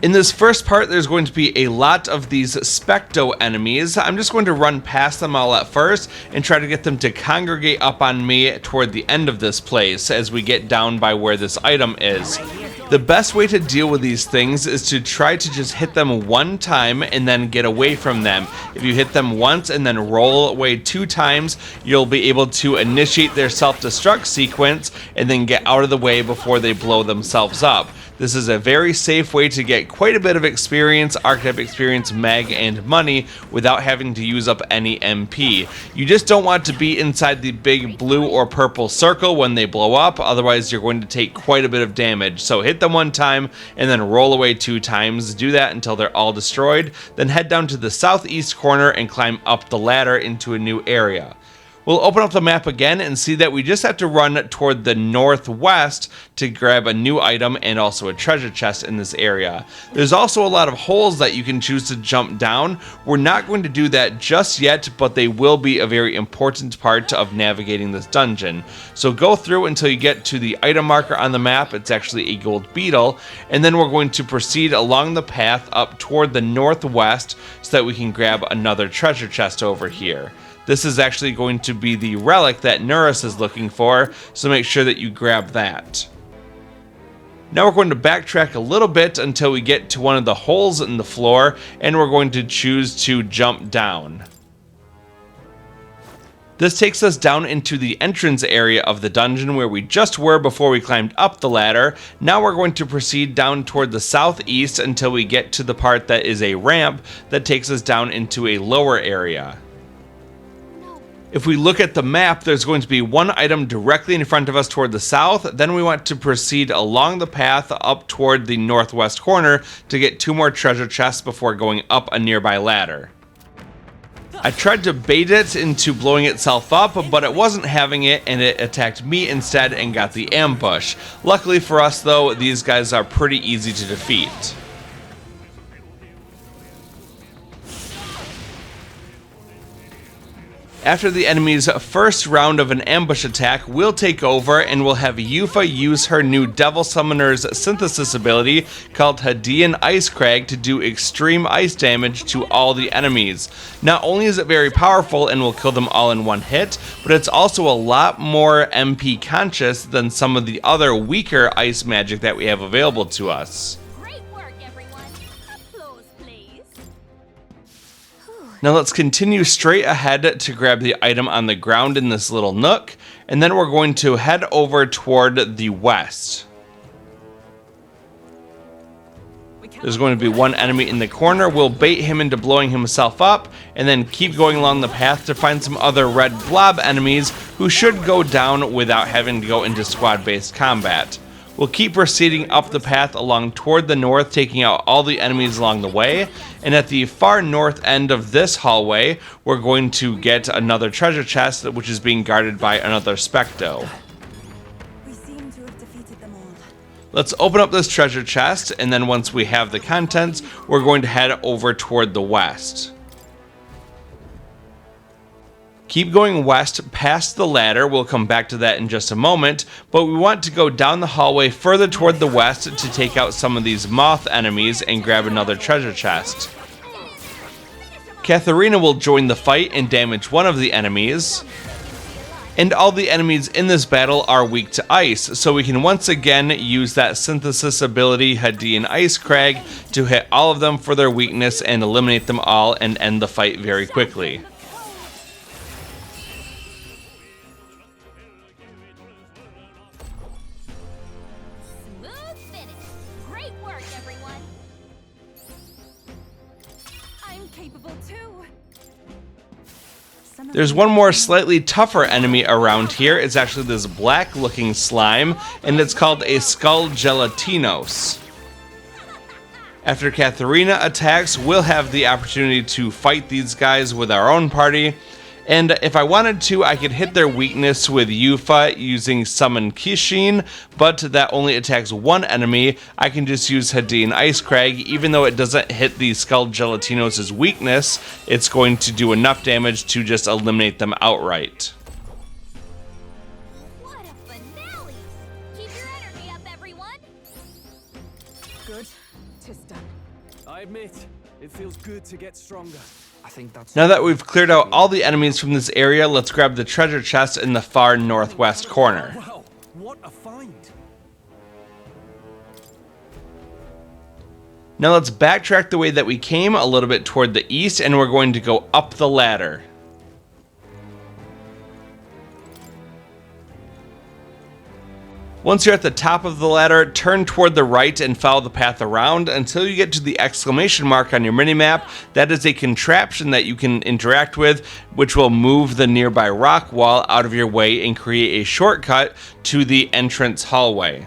Speaker 1: In this first part, there's going to be a lot of these Specto enemies. I'm just going to run past them all at first and try to get them to congregate up on me toward the end of this place as we get down by where this item is. The best way to deal with these things is to try to just hit them one time and then get away from them. If you hit them once and then roll away 2 times, you'll be able to initiate their self-destruct sequence and then get out of the way before they blow themselves up. This is a very safe way to get quite a bit of experience, archetype experience, mag, and money without having to use up any MP. You just don't want to be inside the big blue or purple circle when they blow up, otherwise you're going to take quite a bit of damage. So hit them one time and then roll away 2 times. Do that until they're all destroyed. Then head down to the southeast corner and climb up the ladder into a new area. We'll open up the map again and see that we just have to run toward the northwest to grab a new item and also a treasure chest in this area. There's also a lot of holes that you can choose to jump down. We're not going to do that just yet, but they will be a very important part of navigating this dungeon. So go through until you get to the item marker on the map. It's actually a gold beetle, and then we're going to proceed along the path up toward the northwest so that we can grab another treasure chest over here. This is actually going to be the relic that Neuras is looking for, so make sure that you grab that. Now we're going to backtrack a little bit until we get to one of the holes in the floor, and we're going to choose to jump down. This takes us down into the entrance area of the dungeon where we just were before we climbed up the ladder. Now we're going to proceed down toward the southeast until we get to the part that is a ramp that takes us down into a lower area. If we look at the map, there's going to be one item directly in front of us toward the south. Then we want to proceed along the path up toward the northwest corner to get 2 more treasure chests before going up a nearby ladder. I tried to bait it into blowing itself up, but it wasn't having it, and it attacked me instead and got the ambush. Luckily for us though, these guys are pretty easy to defeat. After the enemy's first round of an ambush attack, we'll take over and we'll have Eupha use her new Devil Summoner's synthesis ability called Hadean Ice Crag to do extreme ice damage to all the enemies. Not only is it very powerful and will kill them all in one hit, but it's also a lot more MP conscious than some of the other weaker ice magic that we have available to us. Now let's continue straight ahead to grab the item on the ground in this little nook, and then we're going to head over toward the west. There's going to be one enemy in the corner. We'll bait him into blowing himself up, and then keep going along the path to find some other red blob enemies who should go down without having to go into squad-based combat. We'll keep proceeding up the path along toward the north, taking out all the enemies along the way, and at the far north end of this hallway, we're going to get another treasure chest, which is being guarded by another Specto.
Speaker 2: We seem to have defeated them all.
Speaker 1: Let's open up this treasure chest, and then once we have the contents, we're going to head over toward the west. Keep going west past the ladder, we'll come back to that in just a moment, but we want to go down the hallway further toward the west to take out some of these moth enemies and grab another treasure chest. Catherina will join the fight and damage one of the enemies, and all the enemies in this battle are weak to ice, so we can once again use that synthesis ability Hadean Ice Crag to hit all of them for their weakness and eliminate them all and end the fight very quickly. There's one more slightly tougher enemy around here. It's actually this black looking slime, and it's called a Skull Gelatinos. After Catherina attacks, we'll have the opportunity to fight these guys with our own party, and if I wanted to, I could hit their weakness with Eupha using Summon Kishin, but that only attacks one enemy. I can just use Hadean Ice Crag. Even though it doesn't hit the Skull Gelatinos' weakness, it's going to do enough damage to just eliminate them outright.
Speaker 3: What a finale! Keep your energy up, everyone!
Speaker 5: Good. Tis done. I admit, it feels good to get stronger.
Speaker 6: I think that's...
Speaker 1: Now that we've cleared out all the enemies from this area, let's grab the treasure chest in the far northwest corner.
Speaker 5: Wow, what a find!
Speaker 1: Now let's backtrack the way that we came a little bit toward the east, and we're going to go up the ladder. Once you're at the top of the ladder, turn toward the right and follow the path around until you get to the exclamation mark on your minimap. That is a contraption that you can interact with, which will move the nearby rock wall out of your way and create a shortcut to the entrance hallway.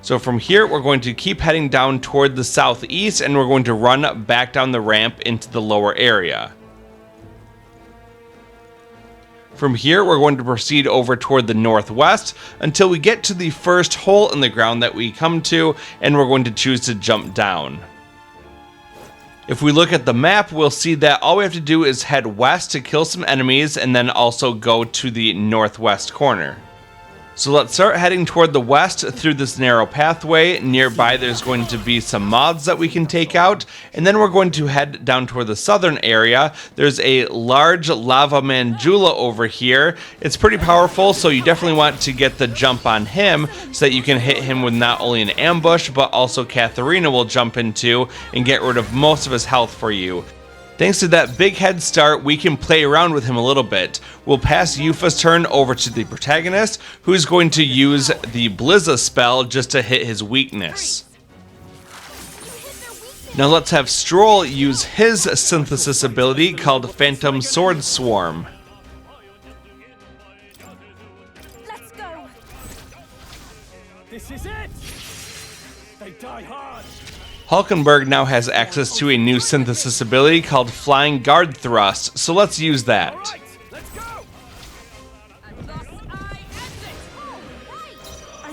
Speaker 1: So from here, we're going to keep heading down toward the southeast, and we're going to run back down the ramp into the lower area. From here, we're going to proceed over toward the northwest until we get to the first hole in the ground that we come to, and we're going to choose to jump down. If we look at the map, we'll see that all we have to do is head west to kill some enemies and then also go to the northwest corner. So let's start heading toward the west through this narrow pathway. Nearby there's going to be some moths that we can take out, and then we're going to head down toward the southern area. There's a large lava mandula over here. It's pretty powerful, so you definitely want to get the jump on him so that you can hit him with not only an ambush, but also Catherina will jump into and get rid of most of his health for you. Thanks to that big head start, we can play around with him a little bit. We'll pass Eupha's turn over to the protagonist, who's going to use the Blizza spell just to hit his weakness. Now let's have Stroll use his synthesis ability called Phantom Sword Swarm.
Speaker 2: Let's go.
Speaker 5: This is it! They die hard!
Speaker 1: Hulkenberg now has access to a new synthesis ability called Flying Guard Thrust, so let's use that.
Speaker 5: Right, let's go!
Speaker 2: And thus I end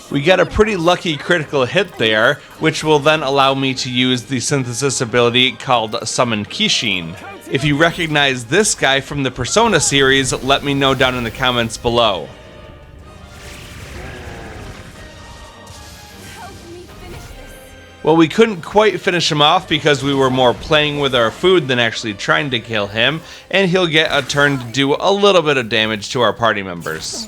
Speaker 2: it.
Speaker 1: We got a pretty lucky critical hit there, which will then allow me to use the synthesis ability called Summon Kishin. If you recognize this guy from the Persona series, let me know down in the comments below.
Speaker 2: Help me finish this.
Speaker 1: Well, we couldn't quite finish him off because we were more playing with our food than actually trying to kill him, and he'll get a turn to do a little bit of damage to our party members.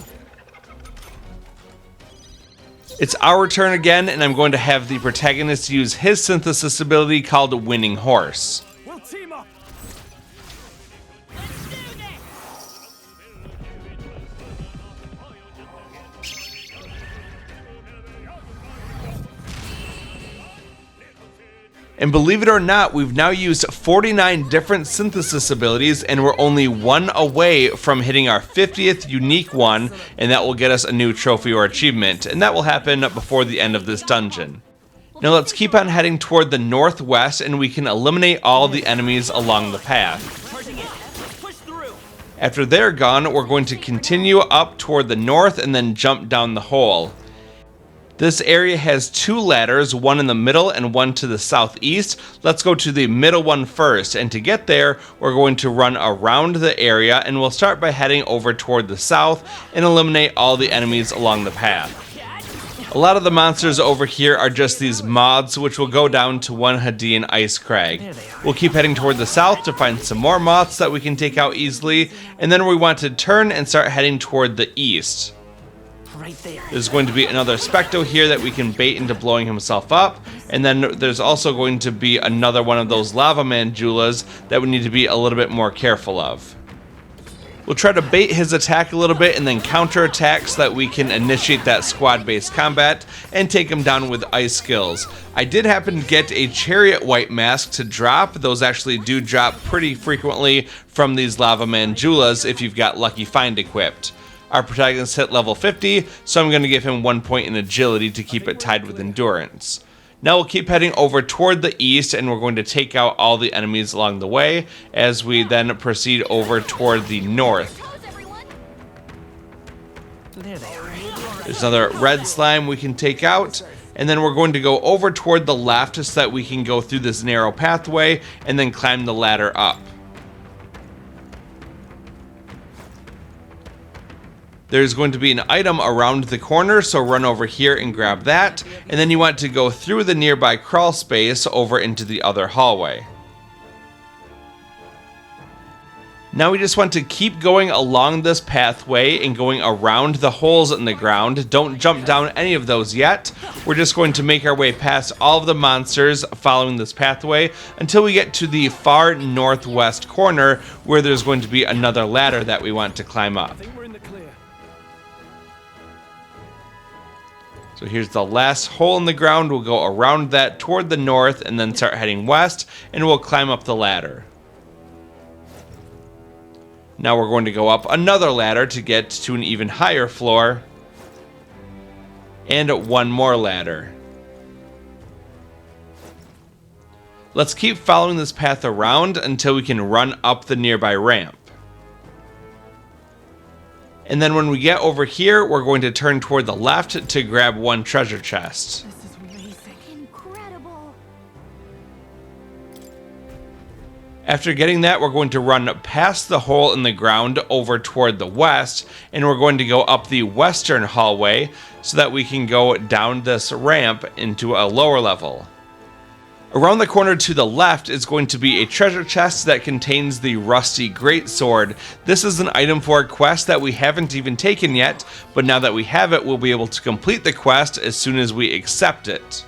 Speaker 1: It's our turn again, and I'm going to have the protagonist use his synthesis ability called Winning Horse.
Speaker 5: We'll team up!
Speaker 2: Let's do this.
Speaker 1: And believe it or not, we've now used 49 different synthesis abilities, and we're only one away from hitting our 50th unique one, and that will get us a new trophy or achievement, and that will happen before the end of this dungeon. Now let's keep on heading toward the northwest, and we can eliminate all the enemies along the path.
Speaker 5: Charging in! Push through!
Speaker 1: After they're gone, we're going to continue up toward the north and then jump down the hole. This area has two ladders, one in the middle and one to the southeast. Let's go to the middle one first, and to get there, we're going to run around the area, and we'll start by heading over toward the south and eliminate all the enemies along the path. A lot of the monsters over here are just these moths, which will go down to one Hadean Ice Crag. We'll keep heading toward the south to find some more moths that we can take out easily, and then we want to turn and start heading toward the east.
Speaker 5: Right there.
Speaker 1: There's going to be another Specto here that we can bait into blowing himself up, and then there's also going to be another one of those lava mandulas that we need to be a little bit more careful of. We'll try to bait his attack a little bit and then counter attack so that we can initiate that squad-based combat and take him down with ice skills. I did happen to get a chariot white mask to drop. Those actually do drop pretty frequently from these lava mandulas if you've got Lucky Find equipped. Our protagonist hit level 50, so I'm going to give him 1 point in agility to keep it tied with endurance. Now we'll keep heading over toward the east, and we're going to take out all the enemies along the way as we then proceed over toward the north.
Speaker 2: Goes, everyone.
Speaker 5: There they are.
Speaker 1: There's another red slime we can take out, and then we're going to go over toward the left so that we can go through this narrow pathway and then climb the ladder up. There's going to be an item around the corner, so run over here and grab that, and then you want to go through the nearby crawl space over into the other hallway. Now we just want to keep going along this pathway and going around the holes in the ground. Don't jump down any of those yet. We're just going to make our way past all of the monsters following this pathway until we get to the far northwest corner where there's going to be another ladder that we want to climb up.
Speaker 5: I think we're in the clear.
Speaker 1: So here's the last hole in the ground. We'll go around that toward the north and then start heading west, and we'll climb up the ladder. Now we're going to go up another ladder to get to an even higher floor, and one more ladder. Let's keep following this path around until we can run up the nearby ramp. And then when we get over here, we're going to turn toward the left to grab one treasure chest.
Speaker 2: This is amazing.
Speaker 3: Incredible.
Speaker 1: After getting that, we're going to run past the hole in the ground over toward the west, and we're going to go up the western hallway so that we can go down this ramp into a lower level. Around the corner to the left is going to be a treasure chest that contains the rusty Greatsword. This is an item for a quest that we haven't even taken yet, but now that we have it, we'll be able to complete the quest as soon as we accept it.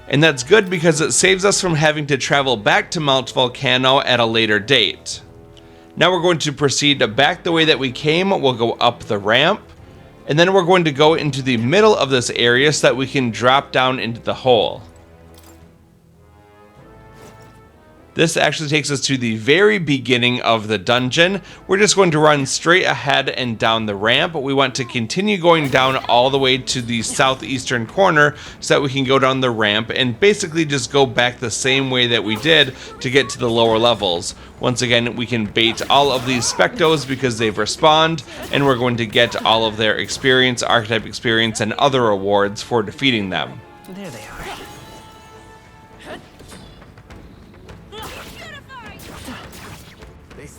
Speaker 1: And that's good because it saves us from having to travel back to Mount Vulkano at a later date. Now we're going to proceed back the way that we came. We'll go up the ramp, and then we're going to go into the middle of this area so that we can drop down into the hole. This actually takes us to the very beginning of the dungeon. We're just going to run straight ahead and down the ramp. We want to continue going down all the way to the southeastern corner so that we can go down the ramp and basically just go back the same way that we did to get to the lower levels. Once again, we can bait all of these Spectos because they've respawned, and we're going to get all of their experience, archetype experience, and other rewards for defeating them.
Speaker 5: There they are.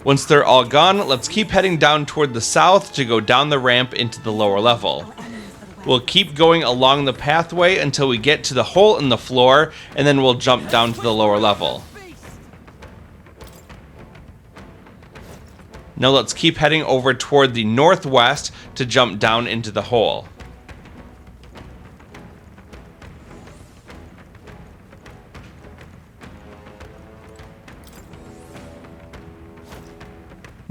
Speaker 1: Once they're all gone, let's keep heading down toward the south to go down the ramp into the lower level. We'll keep going along the pathway until we get to the hole in the floor, and then we'll jump down to the lower level. Now let's keep heading over toward the northwest to jump down into the hole.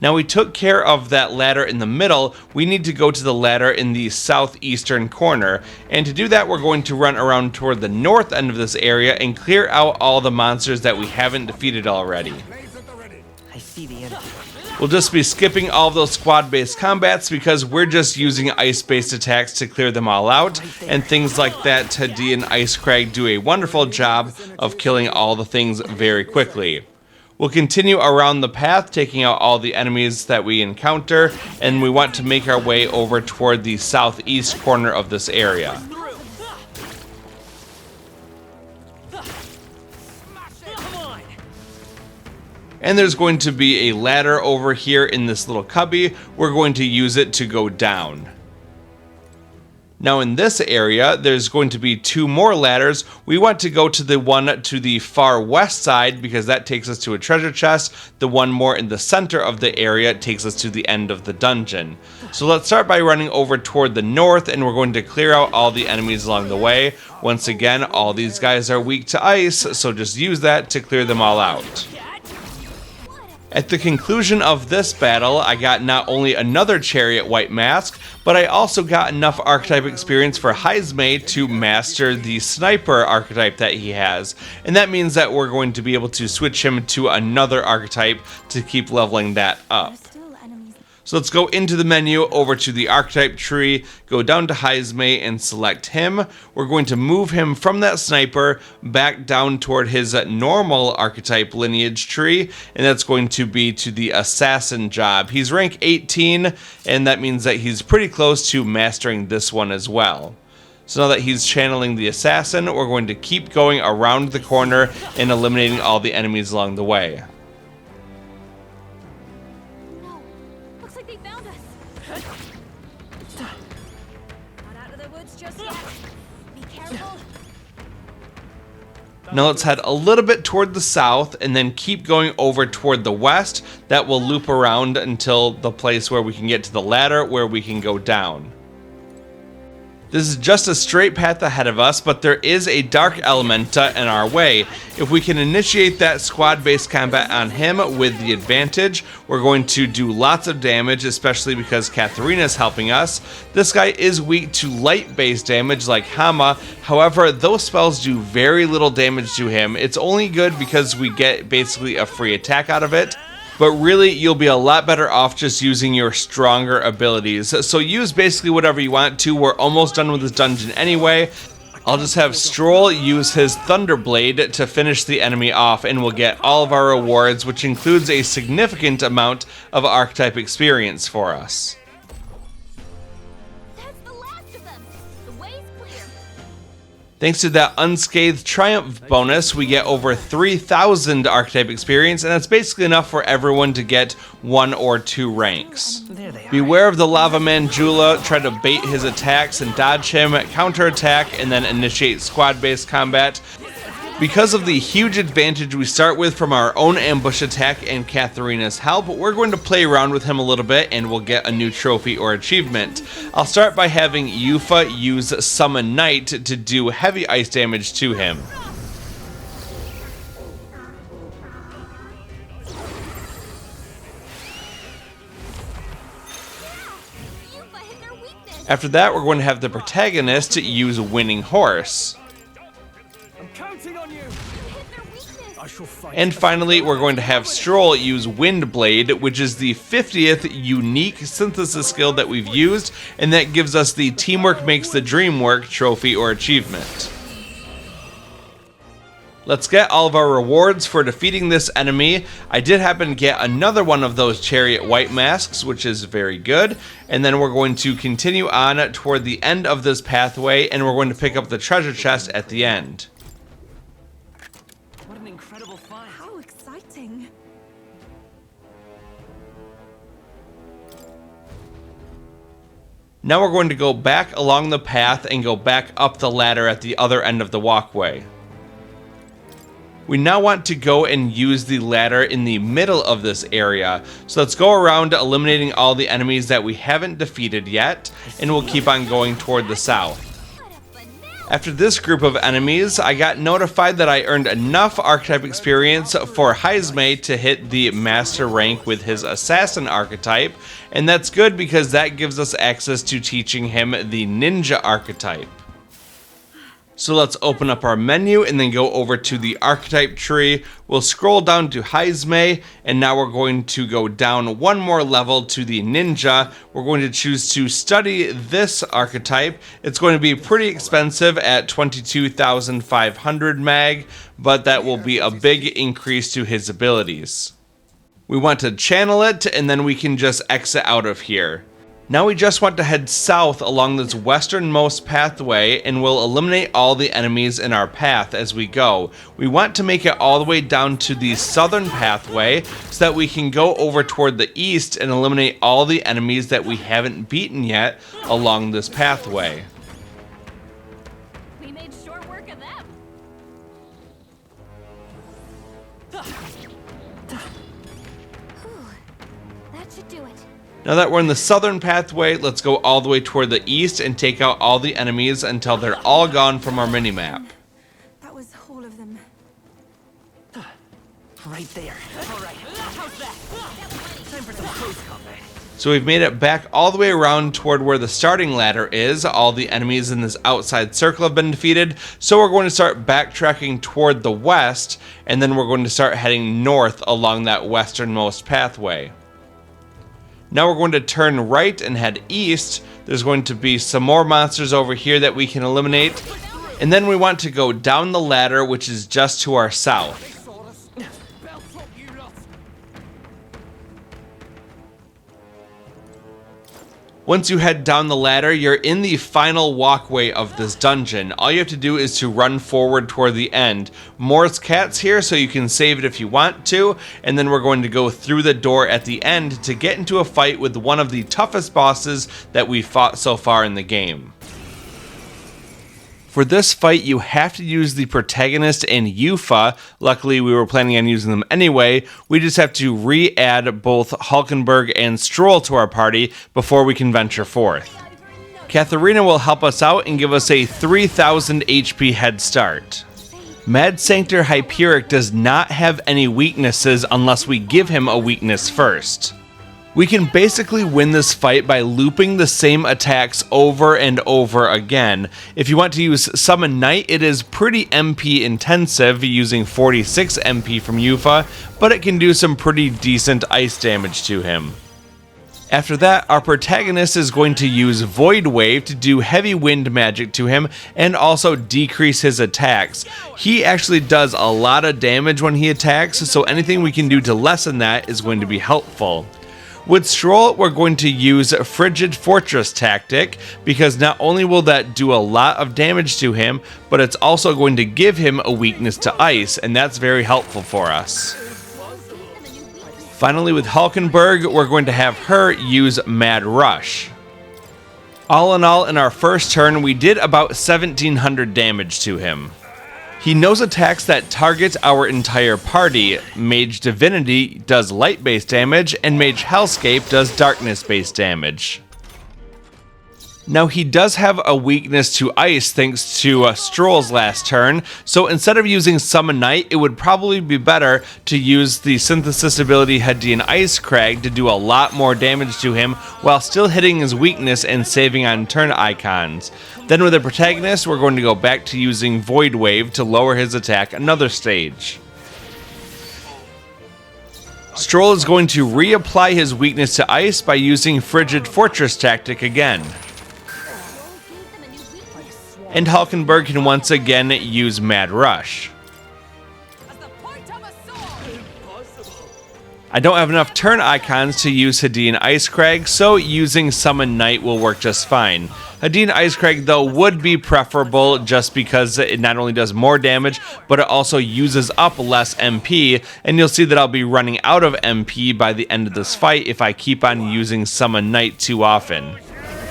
Speaker 1: Now we took care of that ladder in the middle. We need to go to the ladder in the southeastern corner, and to do that we're going to run around toward the north end of this area and clear out all the monsters that we haven't defeated already.
Speaker 5: I see the enemy.
Speaker 1: We'll just be skipping all of those squad-based combats because we're just using ice-based attacks to clear them all out, and things like that. Tadi and Ice Crag do a wonderful job of killing all the things very quickly. We'll continue around the path, taking out all the enemies that we encounter, and we want to make our way over toward the southeast corner of this area. And there's going to be a ladder over here in this little cubby. We're going to use it to go down. Now in this area, there's going to be two more ladders. We want to go to the one to the far west side because that takes us to a treasure chest. The one more in the center of the area takes us to the end of the dungeon. So let's start by running over toward the north, and we're going to clear out all the enemies along the way. Once again, all these guys are weak to ice, so just use that to clear them all out. At the conclusion of this battle, I got not only another Chariot White Mask, but I also got enough archetype experience for Heismay to master the Sniper archetype that he has. And that means that we're going to be able to switch him to another archetype to keep leveling that up. So let's go into the menu, over to the archetype tree, go down to Heismay and select him. We're going to move him from that sniper back down toward his normal archetype lineage tree, and that's going to be to the assassin job. He's rank 18, and that means that he's pretty close to mastering this one as well. So now that he's channeling the assassin, we're going to keep going around the corner and eliminating all the enemies along the way. Now let's head a little bit toward the south and then keep going over toward the west. That will loop around until the place where we can get to the ladder where we can go down. This is just a straight path ahead of us, but there is a Dark Elementa in our way. If we can initiate that squad-based combat on him with the advantage, we're going to do lots of damage, especially because Catherina is helping us. This guy is weak to light-based damage like Hama, however, those spells do very little damage to him. It's only good because we get basically a free attack out of it. But really, you'll be a lot better off just using your stronger abilities. So use basically whatever you want to. We're almost done with this dungeon anyway. I'll just have Stroll use his Thunderblade to finish the enemy off, and we'll get all of our rewards, which includes a significant amount of archetype experience for us. Thanks to that Unscathed Triumph bonus, we get over 3,000 Archetype experience, and that's basically enough for everyone to get 1 or 2 ranks. Beware of the Lava Man Junah, try to bait his attacks and dodge him, counterattack, and then initiate squad-based combat. Because of the huge advantage we start with from our own ambush attack and Catherina's help, we're going to play around with him a little bit and we'll get a new trophy or achievement. I'll start by having Eupha use Summon Knight to do heavy ice damage to him.
Speaker 3: Eupha hit their weakness.
Speaker 1: After that, we're going to have the protagonist use Winning Horse.
Speaker 5: I'm counting on you.
Speaker 3: You hit their weakness.
Speaker 5: I shall fight.
Speaker 1: And finally, we're going to have Stroll use Windblade, which is the 50th unique synthesis skill that we've used, and that gives us the Teamwork Makes the Dream Work trophy or achievement. Let's get all of our rewards for defeating this enemy. I did happen to get another one of those Chariot White Masks, which is very good. And then we're going to continue on toward the end of this pathway, and we're going to pick up the treasure chest at the end.
Speaker 5: What an incredible fight.
Speaker 2: How exciting.
Speaker 1: Now we're going to go back along the path and go back up the ladder at the other end of the walkway. We now want to go and use the ladder in the middle of this area. So let's go around eliminating all the enemies that we haven't defeated yet, and we'll keep on going toward the south. After this group of enemies, I got notified that I earned enough Archetype experience for Heismay to hit the Master rank with his Assassin Archetype, and that's good because that gives us access to teaching him the Ninja Archetype. So let's open up our menu and then go over to the Archetype tree. We'll scroll down to Heismay, and now we're going to go down one more level to the Ninja. We're going to choose to study this archetype. It's going to be pretty expensive at 22,500 mag, but that will be a big increase to his abilities. We want to channel it, and then we can just exit out of here. Now we just want to head south along this westernmost pathway, and we'll eliminate all the enemies in our path as we go. We want to make it all the way down to the southern pathway so that we can go over toward the east and eliminate all the enemies that we haven't beaten yet along this pathway.
Speaker 3: We made short work of them. Whew. That should do it.
Speaker 1: Now that we're in the southern pathway, let's go all the way toward the east and take out all the enemies until they're all gone from our minimap.
Speaker 2: That was all of them.
Speaker 5: Right there. All right. How's that? Time for some close combat.
Speaker 1: So we've made it back all the way around toward where the starting ladder is. All the enemies in this outside circle have been defeated. So we're going to start backtracking toward the west, and then we're going to start heading north along that westernmost pathway. Now we're going to turn right and head east. There's going to be some more monsters over here that we can eliminate. And then we want to go down the ladder, which is just to our south. Once you head down the ladder, you're in the final walkway of this dungeon. All you have to do is to run forward toward the end. Morse Cat's here, so you can save it if you want to, and then we're going to go through the door at the end to get into a fight with one of the toughest bosses that we've fought so far in the game. For this fight, you have to use the protagonist and Eupha. Luckily, we were planning on using them anyway. We just have to re-add both Hulkenberg and Stroll to our party before we can venture forth. Catherina will help us out and give us a 3,000 HP head start. Mad Sanctor Hyperic does not have any weaknesses unless we give him a weakness first. We can basically win this fight by looping the same attacks over and over again. If you want to use Summon Knight, it is pretty MP intensive, using 46 MP from Eupha, but it can do some pretty decent ice damage to him. After that, our protagonist is going to use Void Wave to do heavy wind magic to him and also decrease his attacks. He actually does a lot of damage when he attacks, so anything we can do to lessen that is going to be helpful. With Stroll, we're going to use Frigid Fortress tactic, because not only will that do a lot of damage to him, but it's also going to give him a weakness to ice, and that's very helpful for us. Finally, with Hulkenberg, we're going to have her use Mad Rush. All in all, in our first turn, we did about 1700 damage to him. He knows attacks that target our entire party. Mage Divinity does light-based damage, and Mage Hellscape does darkness-based damage. Now, he does have a weakness to ice thanks to Stroll's last turn, so instead of using Summon Knight, it would probably be better to use the Synthesis ability Hadean Ice Crag to do a lot more damage to him while still hitting his weakness and saving on turn icons. Then with the protagonist, we're going to go back to using Void Wave to lower his attack another stage. Stroll is going to reapply his weakness to ice by using Frigid Fortress tactic again. And Hulkenberg can once again use Mad Rush. I don't have enough turn icons to use Hadean Ice Crag, so using Summon Knight will work just fine. Hadean Ice Crag, though, would be preferable just because it not only does more damage, but it also uses up less MP, and you'll see that I'll be running out of MP by the end of this fight if I keep on using Summon Knight too often.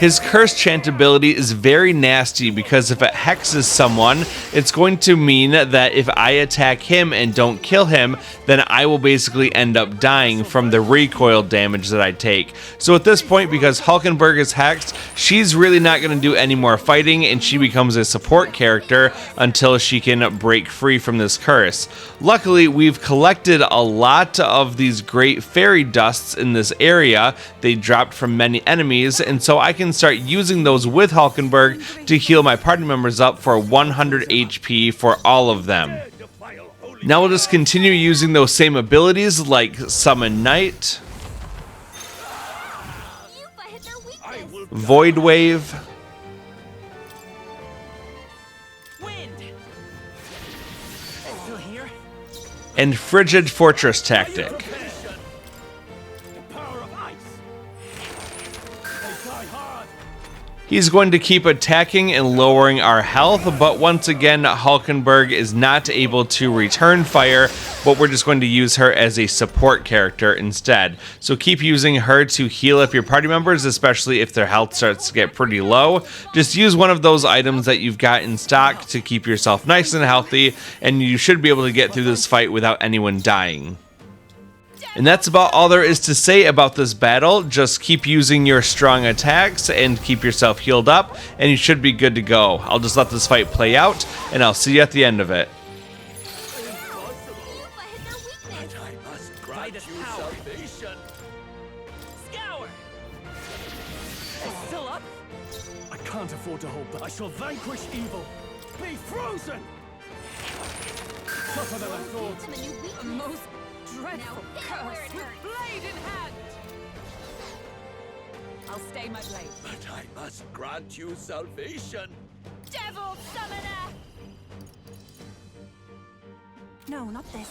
Speaker 1: His Curse Chant ability is very nasty because if it hexes someone, it's going to mean that if I attack him and don't kill him, then I will basically end up dying from the recoil damage that I take. So at this point, because Hulkenberg is hexed, she's really not going to do any more fighting, and she becomes a support character until she can break free from this curse. Luckily, we've collected a lot of these great fairy dusts in this area. They dropped from many enemies, and so I can start using those with Hulkenberg to heal my party members up for 100 HP for all of them. Now we'll just continue using those same abilities like Summon Knight, Void Wave, and Frigid Fortress tactic. He's going to keep attacking and lowering our health, but once again, Hulkenberg is not able to return fire, but we're just going to use her as a support character instead. So keep using her to heal up your party members, especially if their health starts to get pretty low. Just use one of those items that you've got in stock to keep yourself nice and healthy, and you should be able to get through this fight without anyone dying. And that's about all there is to say about this battle. Just keep using your strong attacks and keep yourself healed up, and you should be good to go. I'll just let this fight play out, and I'll see you at the end of it.
Speaker 5: I can't afford to hold back. I shall vanquish evil. Be frozen! Tougher than I thought.
Speaker 2: A most dreadful curse with blade in hand. I'll stay my blade.
Speaker 7: But I must grant you salvation.
Speaker 2: Devil summoner!
Speaker 3: No, not this.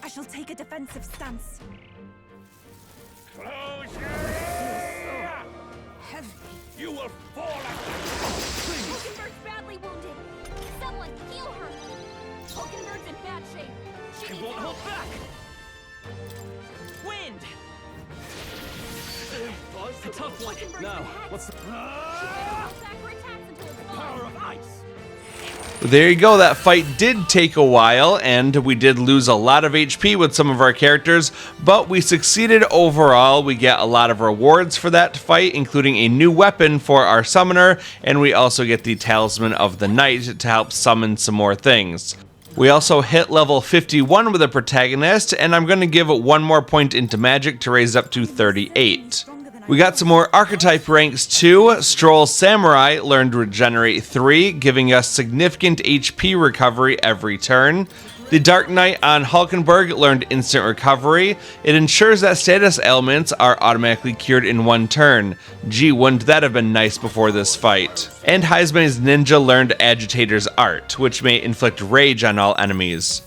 Speaker 3: I shall take a defensive stance.
Speaker 7: Close your ears!
Speaker 3: Heavy.
Speaker 7: You will fall at
Speaker 3: Hulkenberg's badly wounded. Someone heal her. Hulkenberg's in bad shape. She needs
Speaker 5: Won't
Speaker 3: help.
Speaker 5: hold back. Wind. A tough one. Now, what's the
Speaker 3: Backward attacks until it's
Speaker 5: power
Speaker 3: gone.
Speaker 5: of ice?
Speaker 1: There you go, that fight did take a while, and we did lose a lot of HP with some of our characters, but we succeeded overall. We get a lot of rewards for that fight, including a new weapon for our summoner, and we also get the Talisman of the Night to help summon some more things. We also hit level 51 with a protagonist, and I'm going to give it one more point into magic to raise up to 38. We got some more archetype ranks too. Stroll Samurai learned Regenerate 3, giving us significant HP recovery every turn. The Dark Knight on Hulkenberg learned Instant Recovery. It ensures that status ailments are automatically cured in one turn. Gee, wouldn't that have been nice before this fight? And Heisman's Ninja learned Agitator's Art, which may inflict rage on all enemies.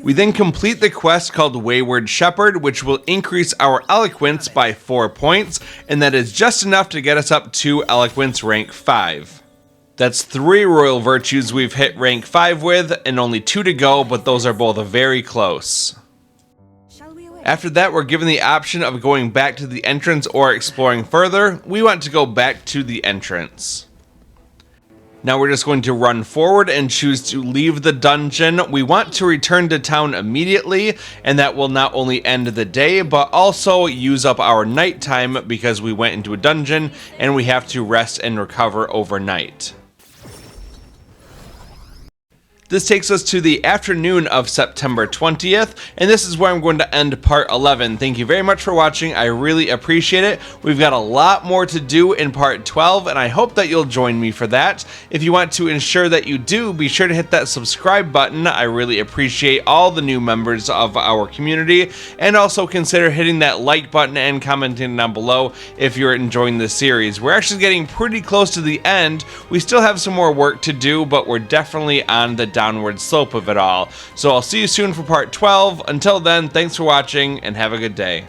Speaker 1: We We then complete the quest called Wayward Shepherd, which will increase our eloquence by 4 points, and that is just enough to get us up to eloquence rank 5. That's 3 royal virtues we've hit rank 5 with, and only 2 to go, but those are both very close. After that, we're given the option of going back to the entrance or exploring further. We want to go back to the entrance. Now we're just going to run forward and choose to leave the dungeon. We want to return to town immediately, and that will not only end the day, but also use up our nighttime because we went into a dungeon and we have to rest and recover overnight. This takes us to the afternoon of September 20th, and this is where I'm going to end part 11. Thank you very much for watching. I really appreciate it. We've got a lot more to do in part 12, and I hope that you'll join me for that. If you want to ensure that you do, be sure to hit that subscribe button. I really appreciate all the new members of our community, and also consider hitting that like button and commenting down below if you're enjoying this series. We're actually getting pretty close to the end. We still have some more work to do, but we're definitely on the downward slope of it all. So I'll see you soon for part 12. Until then, thanks for watching and have a good day.